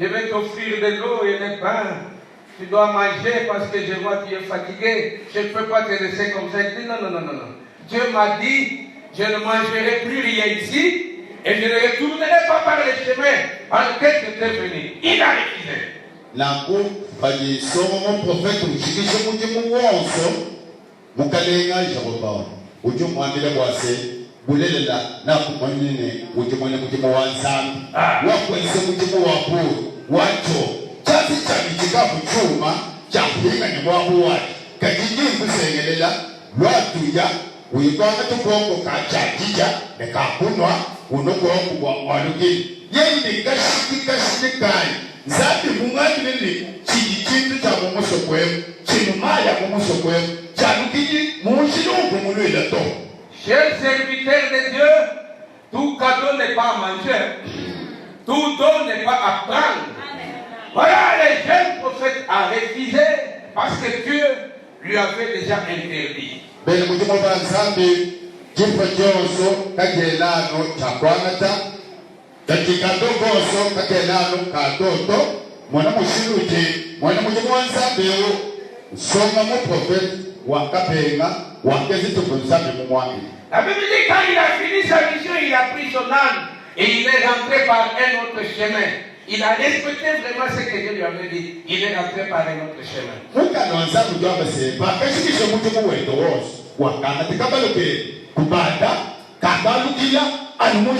Je vais t'offrir de l'eau et des pains. Tu dois manger parce que je vois que tu es fatigué. Je ne peux pas te laisser comme ça. Il dit non, non, non, non, non. Dieu m'a dit, je ne mangerai plus rien ici et je ne retournerai pas par le chemin par lequel je t'ai venu. Il a refusé. Naku bali somo mo prophète ushikishe mujimu wonso mukalenga Jeroboam uju mwandile kwase bulelela na kumwanine uju mwene mujimu wanzambi wakwese mujimu wapu wacho chati chamichikapu chuma chakuhinga ni mwabu wati kajiji mkusengelela lwatuya uyikwanga tukongo kachajija nekakunwa unokongo kwa walugini yeini kashiki kai Zabi mungani nini chidi cha mumuso kwemu chinumaya mumuso kwemu chanukiji mumushilugu muluila to. Chers serviteurs de Dieu, tout cadeau n'est pas à manger, tout don n'est pas à prendre. Voilà, le jeune prophète a refusé parce que Dieu lui avait déjà interdit. Bele mujimo banzambi jipo jonso kajelano chakwangata katika dogoso kakelalo katoto mwana mushiruti mwana mujimu wanzambeo songa mu prophète wakapenga wakezi tukunzambi mu mwami. La Bible dit quand il a fini sa mission, il a pris son âne et il est rentré par un autre chemin. Il a respecté vraiment ce que Dieu lui avait dit. Il est rentré par un autre chemin. Mukano wanzambi jwaba sepa kashikisho mujimu weto wose wakanga tikabaloke kubanda kabalukila la Bible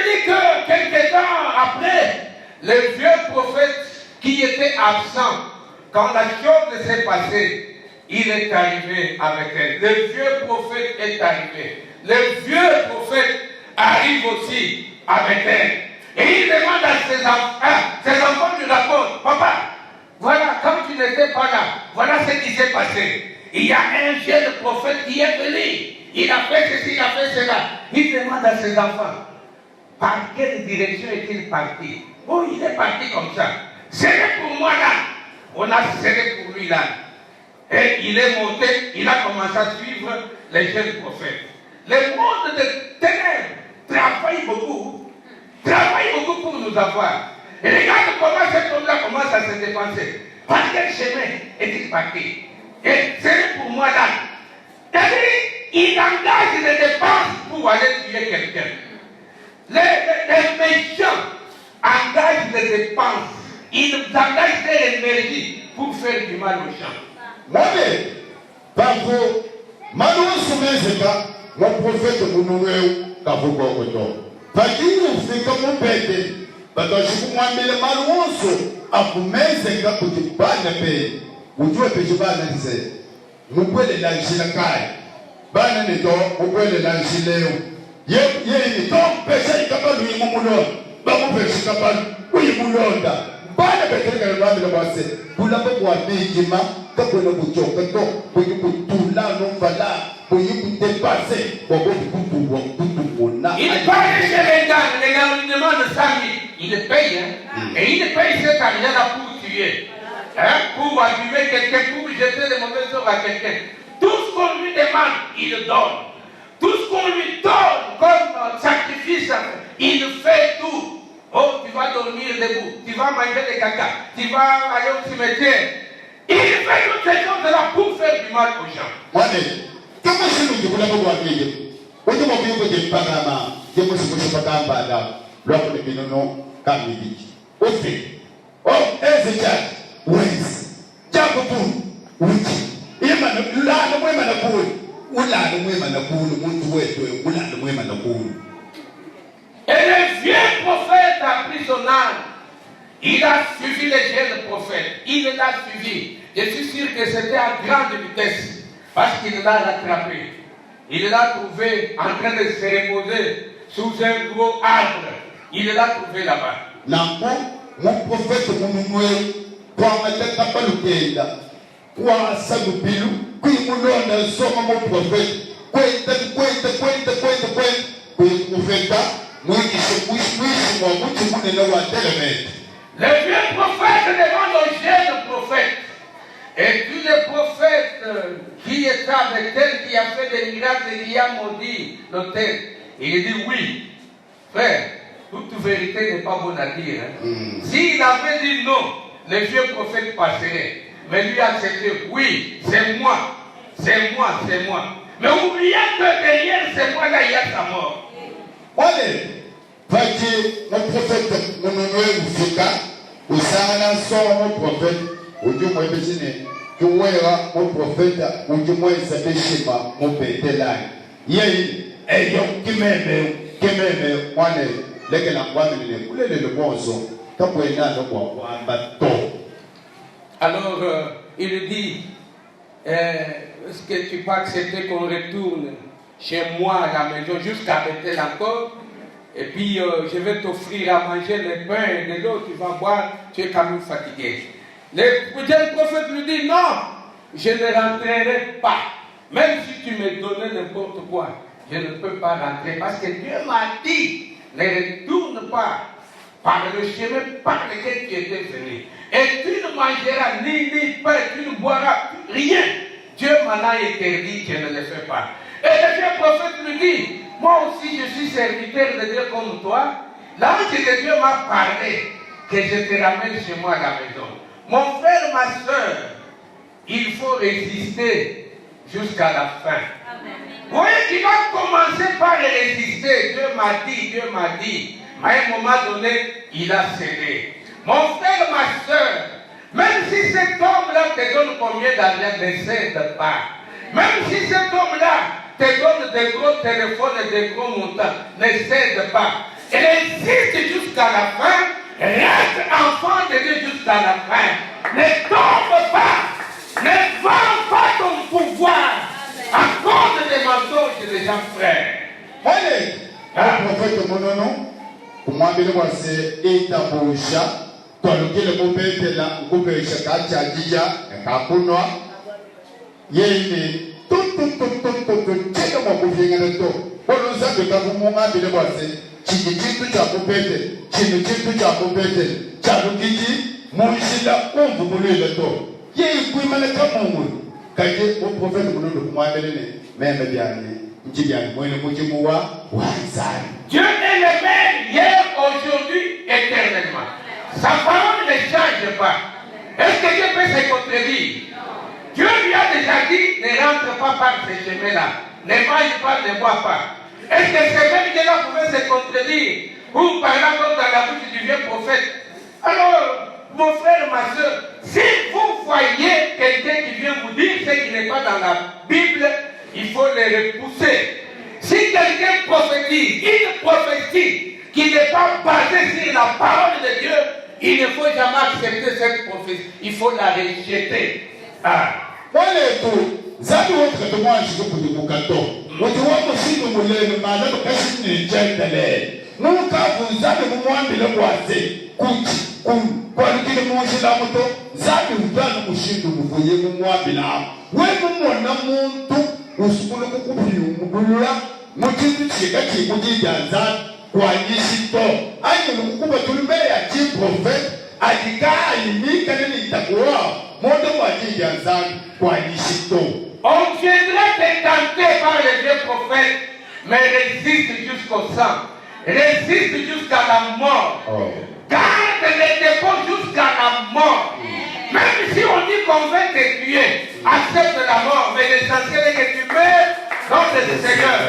dit que quelques temps après, le vieux prophète qui était absent, quand la chose s'est passée, il est arrivé avec elle. Le vieux prophète est arrivé. Le vieux prophète arrive aussi avec elle. Et il demande à ses enfants lui racontent, papa, voilà, comme tu n'étais pas là, voilà ce qui s'est passé. Il y a un jeune prophète qui est venu. Il a fait ceci, il a fait cela. Il demande à ses enfants, par quelle direction est-il parti? Oh, il est parti comme ça. C'est pour moi là. On a serré pour lui là. Et il est monté, il a commencé à suivre les jeunes prophètes. Le monde de ténèbres travaille beaucoup pour nous avoir. Et regarde comment cet homme-là commence à se dépenser. Par quel chemin est-il parti? Et c'est pour moi là. C'est-à-dire, il engage des dépenses pour aller tuer quelqu'un. Les méchants engagent des dépenses. Ils engagent de l'énergie pour faire du mal aux gens. Moi, parfois, Manou Soumezeka, mon prophète Mounouéou, Kavogoto. Parce qu'il nous fait comme un bête. Parce que je vous m'amène le Malouanso, à vous mettre pour du ban de paix. Vous devez que je vais lancer. Vous pouvez lancer la caille. Ban de temps, vous pouvez lancer Léo. Yé, ni temps, péché capable de Moulon. Bah, vous péché capable, oui, Moulonda. Ban de péché que le roi de la basse. Vous l'avez pour un médicament, comme vous le bouton, pour tout là, non, voilà. Pour vous dépasser, pour vous il parle chez les gars, lui demandent 100 000. Il le paye, hein? Et il paye cet argent-là pour tuer. Hein? Pour abîmer quelqu'un, pour jeter les mauvaises œuvres à quelqu'un. Tout ce qu'on lui demande, il le donne. Tout ce qu'on lui donne comme sacrifice, il fait tout. Oh, tu vas dormir debout, tu vas manger des caca, tu vas aller au cimetière. Il fait toutes ces choses-là pour faire du mal aux gens. Kama sinu jikula kwa wapige. Watu mwapiyo jipagama. Jemu sikushu pakamba da. Lwako ni binono kamiliki. Ufi. Ezi chati. Wezi. Chaku tu. Uchi. Ulano mwema na kulu. Ulano mwema na kulu. Muntu wetu. Ulano mwema na kulu. Et le vieux prophète a pris son âne. Il a suivi les jeunes prophètes. Il l'a suivi. Je suis sûr que c'était à grande vitesse. Parce qu'il l'a rattrapé. Il l'a trouvé en train de se reposer sous un gros arbre. Il l'a trouvé là-bas. Nampo, mon prophète, mon pour mettre ta palukenda. Kwa salubilu, kui mulonda soma mon prophète. Kwenda, profeta, mwingi mwishi mwa mtu munene wa telemètre. Le vieux prophète demande au jeune prophète. Et tous les prophètes qui étaient avec elle, qui a fait des miracles et qui a maudit l'autel, il dit oui. Frère, toute vérité n'est pas bonne à dire. Hein. S'il avait dit non, le vieux prophète passerait. Mais lui a accepté, oui, c'est moi. Mais oubliez que derrière c'est moi là, il y a sa mort. Allez, vas-y, mon prophète, mon nom est Oufika, Osana sort mon prophète, au Dieu moi béni, que moi mon prophète, au Dieu moi Sabeshima, mon père là. Yé, et yon qui m'aime, moi les que la voix me coulait le bon son, quand vous êtes là, un bateau. Alors, il dit, est-ce que tu peux accepter qu'on retourne chez moi à la maison jusqu'à Bethel encore? Et puis, je vais t'offrir à manger le pain et de l'eau, tu vas boire, tu es quand même fatigué. Le jeune prophète lui dit, non, je ne rentrerai pas. Même si tu me donnais n'importe quoi, je ne peux pas rentrer parce que Dieu m'a dit, ne retourne pas par le chemin par lequel tu étais venu. Et tu ne mangeras ni pain, tu ne boiras rien. Dieu m'en a interdit, je ne le fais pas. Et le vieux prophète lui dit, moi aussi je suis serviteur de Dieu comme toi. L'ange de Dieu m'a parlé que je te ramène chez moi à la maison. Mon frère, ma soeur, il faut résister jusqu'à la fin. Vous voyez qu'il va commencer par résister. Dieu m'a dit. Mais à un moment donné, il a cédé. Mon frère, ma soeur, même si cet homme-là te donne combien d'argent, ne cède pas. Même si cet homme-là te donne des gros téléphones et des gros montants, ne cède pas. Résiste jusqu'à la fin. Reste enfant de Dieu jusqu'à la fin. Ne tombe pas. Ne vends pas ton pouvoir à cause des mensonges des gens frères. Allez, le prophète mon nom, pour moi, il va se établir. Toi, le mot bête là, le mot chaka tchadija, kakunwa. Yéli, tout, tchèque mon bouvier en tout. Pour nous ça, le kabumunga, il va se. Chikichi tu chapo bête, chikichi tu chapo bête. Chalukiji, monshila, on vous voulez le dos. Yéli, puis mal comme on. Kaje, mon prophète, mon nom, pour moi, même bien. Dieu est le même hier, aujourd'hui, éternellement. Sa parole ne change pas. Est-ce que Dieu peut se contredire? Dieu lui a déjà dit, ne rentre pas par ce chemin-là. Ne mange pas, ne bois pas. Est-ce que ce même Dieu-là pouvait se contredire? Ou par exemple dans la bouche du vieux prophète? Alors, mon frère, ma soeur, si vous voyez quelqu'un qui vient vous dire ce qui n'est pas dans la Bible, il faut les repousser. Si quelqu'un prophétise, une prophétie qui n'est pas basée sur la parole de Dieu, il ne faut jamais accepter cette prophétie. Il faut la rejeter. Ah. Voilà tout. Zabi votre témoin, je vous dis pour Kato. Vous devez aussi nous le malheur de personne ne jette l'air. Nous, quand vous avez le moins de le boiser, quand le monde la moto, Zabi vous donne le chien, vous voyez le moins de l'âme. Oui, nous, on a usukulu kukuphiwa muchitu chikati kujijanza kwa nyishito ayi lukuba tulimbele ya chiprofet ajikaimika nini itakuwa moto wajijanza kwa nyishito. On viendra te tenter par les vieux prophètes, mais résiste jusqu'au sang, résiste jusqu'à la mort. Garde les dépôts jusqu'à la mort. Même si on dit qu'on veut te tuer, accepte la mort, mais l'essentiel est que tu meurs dans le Seigneur.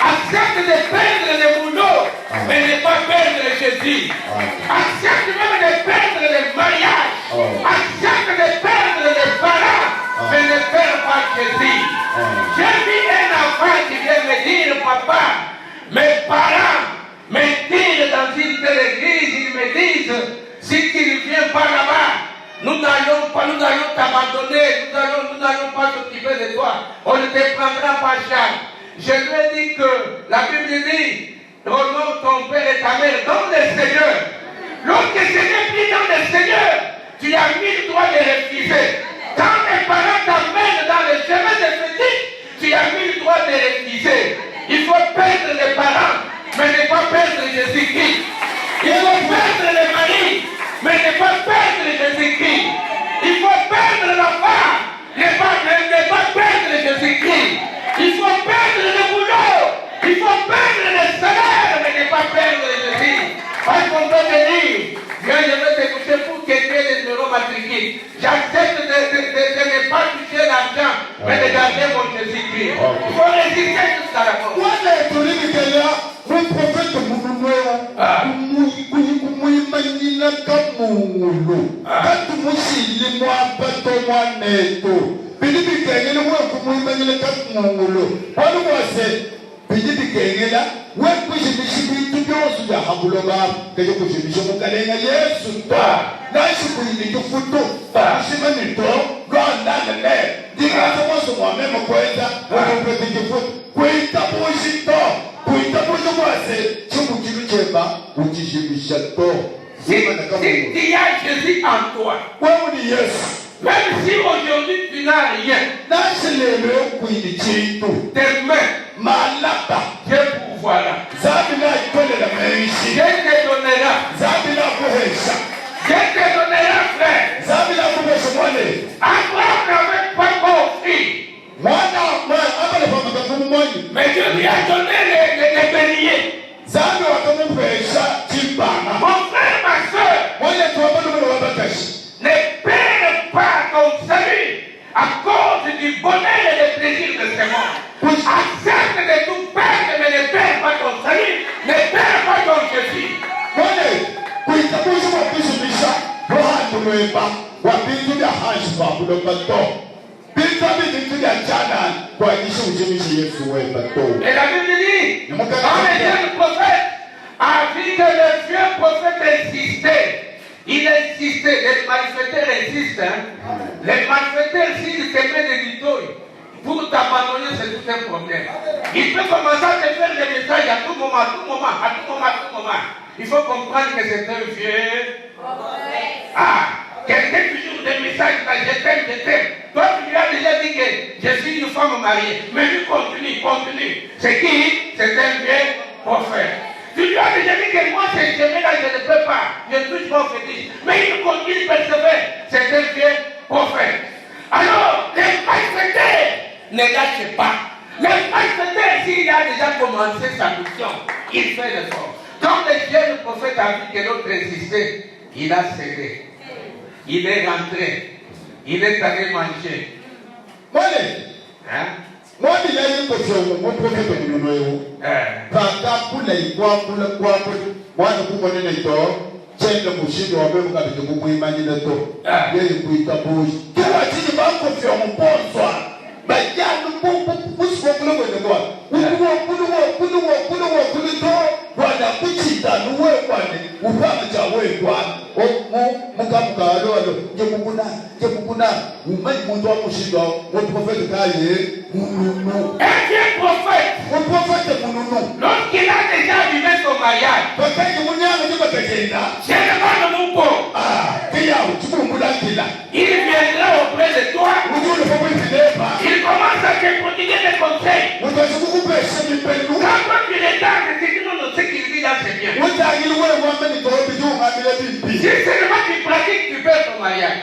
Accepte de perdre le boulot, mais ne pas perdre Jésus. Accepte même de perdre le mariage. Accepte de perdre les parents, mais ne perds pas Jésus. J'ai vu un enfant qui vient me dire, papa, mes parents me tirent dans une telle église, ils me disent, si tu allons t'abandonner, nous n'allons pas s'occuper de toi, on ne te prendra pas charge. Je lui ai dit que la Bible dit, honore ton père et ta mère dans le Seigneur. Lorsque ce n'est plus dans le Seigneur, tu as mis le droit de refuser. Quand tes parents t'amènent dans le chemin de fétiche, tu as mis le droit de refuser. Il faut perdre les parents, mais ne pas perdre Jésus-Christ. Il faut perdre les maris, mais ne pas perdre Jésus-Christ. Il faut perdre la femme, ne pas perdre Jésus-Christ. Il faut perdre le boulot, il faut perdre le salaire, mais ne pas perdre Jésus. Parce qu'on peut te dire, viens, je vais t'écouter pour que tu aies les numéros matricules. J'accepte de ne pas toucher l'argent, mais de garder mon Jésus-Christ. Il faut résister jusqu'à la mort. Le prophète kumuyimanyina kamuulu katumusiile mwapatowaneeto bili bikengele wekumuyimanyile kamuulu wali wase bili bikengela wekushimisha bintu byose byahabuloba keje kushimisha mukalenga yesu ta nashikuyinike futu kushimanito lwandanele ndingaze mose mwameme kwenda wekumupetike futu kuitabushito kuitabushi kwase chimukiru chemba ukishimisha to. Si tu as Jésus en toi, même si aujourd'hui tu n'as rien, tes mains, Dieu pourvoira. Dieu te donnera. Dieu te donnera, frère. Abraham n'avait pas compris. Mais Dieu lui a donné les béliers. Mon frère, ma soeur, ne perds pas ton salut à cause du bonheur et des plaisirs de ce monde. Accepte de tout perdre, mais ne perds pas ton salut, ne perds pas ton Jésus. Et la Bible dit, quand les jeunes prophètes a vu que le vieux prophète insistait, il insistait, les malfaiteurs insistent, hein? Les malfaiteurs, s'ils te mettent des litoilles, pour t'abandonner, c'est tout un problème. Il peut commencer à te faire des messages à tout moment, à tout moment, à tout moment, à tout moment. Il faut comprendre que c'est un vieux. Quelqu'un toujours des messages, je t'aime, je t'aime. Toi, tu lui as déjà dit que je suis une femme mariée. Mais lui continue. C'est qui? C'est un vieux prophète. Tu lui as déjà dit que moi, c'est chemin-là, je ne peux pas. Je ne touche pas au fétiche. Mais il continue, persévère. C'est un vieux prophète. Alors, les malfaiteurs ne lâchent pas. Les malfaiteurs, s'il a déjà commencé sa mission, il fait l'effort. Quand le jeune prophète a vu que l'autre insistait, il a cédé. Il est rentré. Il est allé manger. Hein? Moi, il a eu mon prophète de Noël. Quand il est moi, je vous connais les torts. Tiens, le mouchi doit même garder de vous imaginer le tort. Il y a une bouille de bouche. Tu vas dire, va confier mon bonsoir. Mais il y a le bon pour se faire le droit. Voilà, petit, dans nous, ou pas me dire, oh, mon camarade, Jebukuna, ou même mon doigt mouchido, mon prophète taillé, mon prophète. Mon prophète, mon lorsqu'il a déjà vivé son mariage, c'est le mal de mon pauvre. Il viendra auprès de toi. Il commence à te prodiguer des conseils. Quand toi tu regardes, tu dis non, ce qu'il dit là c'est bien. Si seulement tu pratiques, tu perds ton mariage.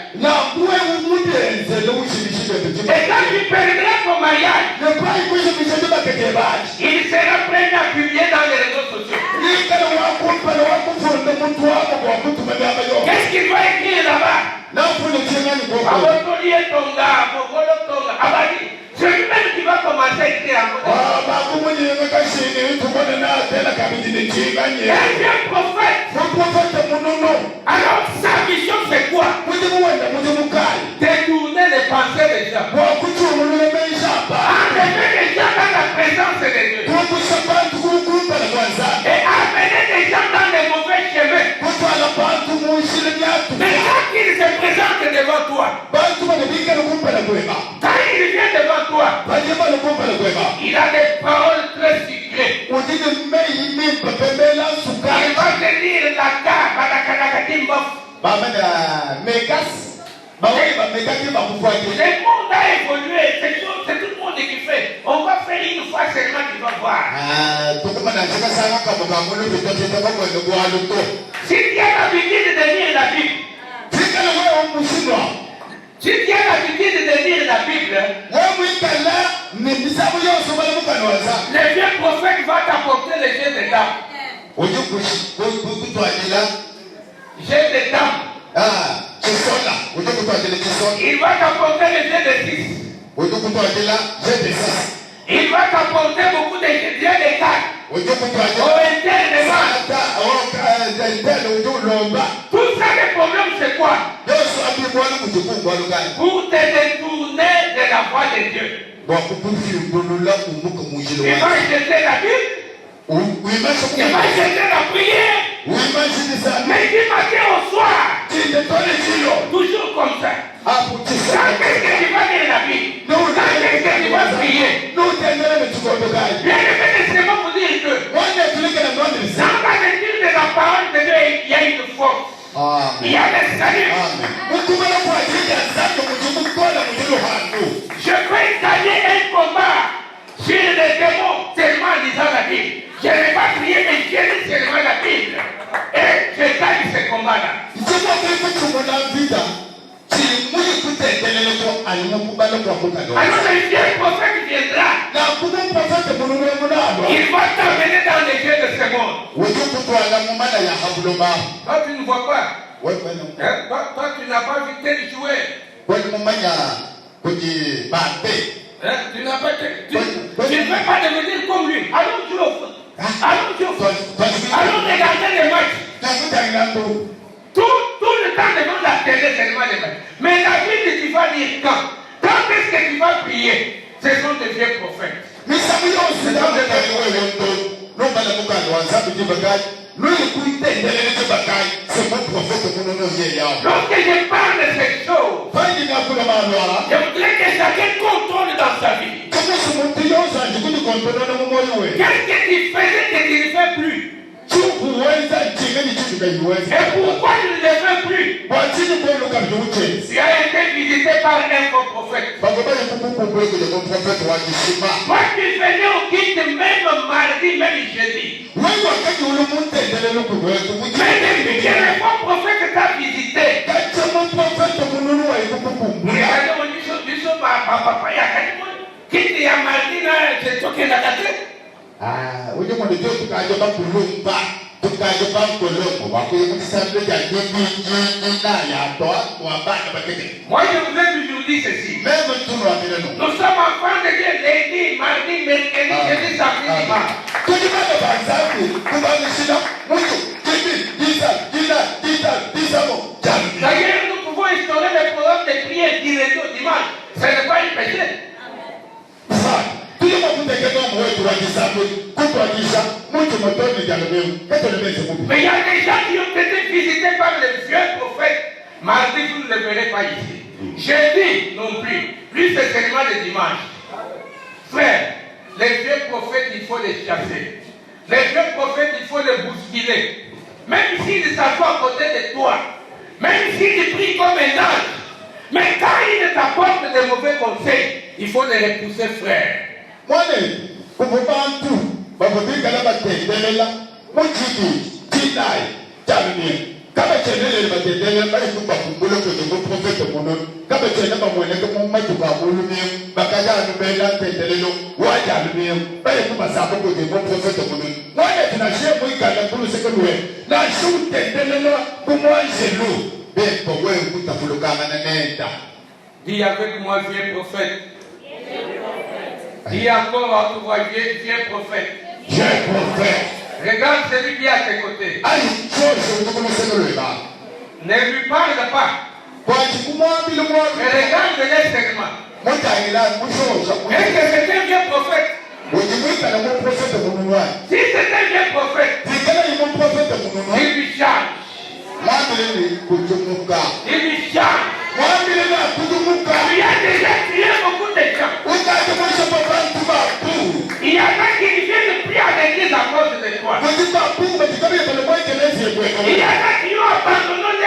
Et quand tu perdras ton mariage, il sera prêt à publier dans les réseaux sociaux. Qu'est-ce qu'il va écrire là-bas? C'est lui-même qui va commencer à écrire en un prophète. Alors sa mission c'est quoi? Détourner les pensées des gens. Enlever les gens dans la présence de Dieu. Et amener les gens dans les mauvais chemins. Mais quand ils se présentent devant toi, monde a évolué, c'est tout le monde qui fait. On va faire une fois seulement tu vas voir. Si tu as l'habitude de lire la Bible, si tu as l'habitude de lire la Bible, le vieux prophète va t'apporter le jet de dames. Jet de dames. Il va t'apporter le jet de 6. Il va t'apporter beaucoup de jets de 4. Au internement. Tout ça, le problème, c'est quoi? Pour te détourner de la voie de Dieu. Il va jeter la Bible. Il va jeter la prière. Mais du matin au soir, toujours comme ça. Quand est-ce que tu vas lire la Bible? Quand est-ce que tu vas prier? Bien aimé, laissez-moi vous dire que dans la lecture de la parole de Dieu, il y a une force. Il y a le salut. Je vais gagner un combat sur les démons seulement en lisant la Bible. Je ne vais pas prier, mais je lis seulement la Bible. Et je gagne ce combat-là. Alors le vieux prophète viendra. Il va t'amener dans les jeux de ce monde. Toi, tu ne vois pas. Toi, tu n'as pas vu tel joueur. Tu n'as pas. Tu ne veux pas devenir comme lui. Allons jouer au foot. Allons jouer au foot. Allons regarder les matchs. Tout le temps devant la télé, seulement les matchs. Mais la Bible, tu vas lire quand? Quand est-ce que tu vas prier? Ce sont des vieux prophètes. Lorsque je parle de cette chose, je voudrais que chacun contrôle dans sa vie. Qu'est-ce que tu faisais que tu ne fais plus? Et pourquoi tu ne le fais plus? Tu as été visité par un faux prophète. Toi, tu venais au culte même mardi, même jeudi. Mais depuis que le faux prophète t'a visité, c'est toi qui l'as gâté. Moi, je voudrais toujours dire ceci. Nous sommes enfants de Dieu lundi, mardi, mercredi, jeudi, samedi, dimanche. D'ailleurs, nous pouvons instaurer le programme de prière du lundi au dimanche. Ce n'est pas une péché. Mais il y a des gens qui ont été visités par les vieux prophètes. Mardi, vous ne le verrez pas ici. Jeudi non plus. Plus c'est seulement le dimanche. Frère, les vieux prophètes, il faut les chasser. Les vieux prophètes, il faut les bousculer. Même s'ils s'assoient à côté de toi, même s'ils prient comme un ange, mais quand ils t'apportent des mauvais conseils, il faut les repousser, frère. Dis avec moi, vieux prophète. Dis encore à tout voix, vieux prophète. Vieux prophète. Regarde celui qui est à tes côtés. Ne lui parle pas. Mais regarde-le seulement. Est-ce que c'est un vieux prophète? Si c'est un vieux prophète, il lui change. Il lui change. Il y a déjà tué beaucoup de gens. Il y en a qui viennent prier à l'église à cause de toi. Il y en a qui ont abandonné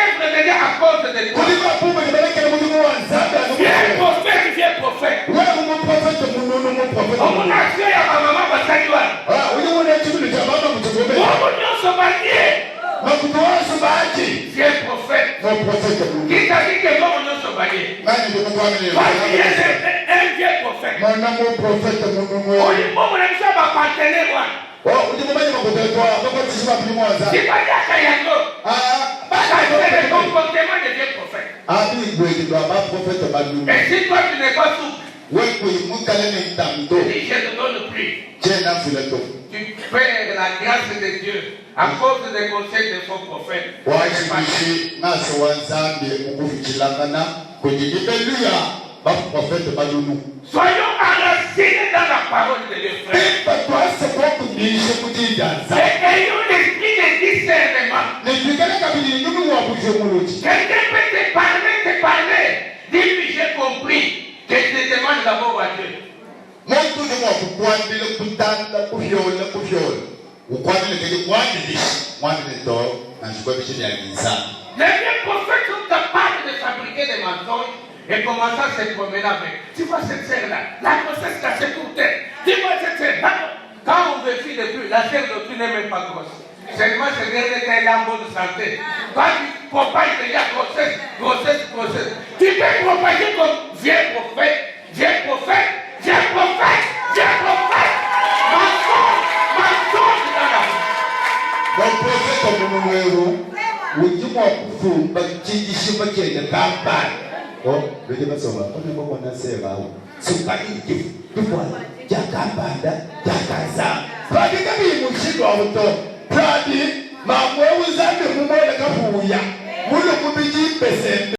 bakutowaso baje vieux prophète. no prophète Qui t'a dit que bon on se bailler? nani ndimukwamile Un vieux prophète. mwana mu prophète munumwe On dit bon on a déjà ma partenaire moi. oh ndimumanye makutetwa bakotisi bapimwaza C'est pas dire qu'il y a l'eau. Ça c'est le comportement des vieux prophètes. abigwedwa baprofete balumu Et si toi tu n'es pas souple, wekuyimukale ntamdo si je te donne plus, jena fileto tu perds la grâce de Dieu à cause des conseils des faux prophètes. wachikishi naso wanzambe mukufikilangana kujinibeluya baprofete balumu Soyons enracinés dans la parole de Dieu, frère. pimba twasekokundishe kujijaza Et ayons l'esprit de discernement. nipigale kabili nyumu wabuje muluji Quelqu'un peut te parler. Dis-lui, j'ai compris que je demande d'abord à Dieu. muntu ni wakukwandile kutanda kuvyola ukwandile kele kwandilishi mwandile to nanjikwebishi lyalizana Les vieux prophètes sont capables de fabriquer des mensonges et commencer à se promener avec. Tu vois cette sœur-là, la grossesse là, c'est pour elle. Dis-moi cette sœur. Quand on vérifie depuis, la sœur de tu n'est même pas grosse. Seulement, c'est dernier qu'elle est en bonne santé. Quand tu propages déjà grossesse. Tu peux propager comme vieux prophète. Mensonge dans la vie. baprofete munumweru ujimwa kufumba chijishima chene kampani lweje basoma onebobona sebawo sukaikifu tufwala jakambanda jakaza pradika bimushidwa buto pradi mamwewuzambe mumone kabuya muno mubiji pese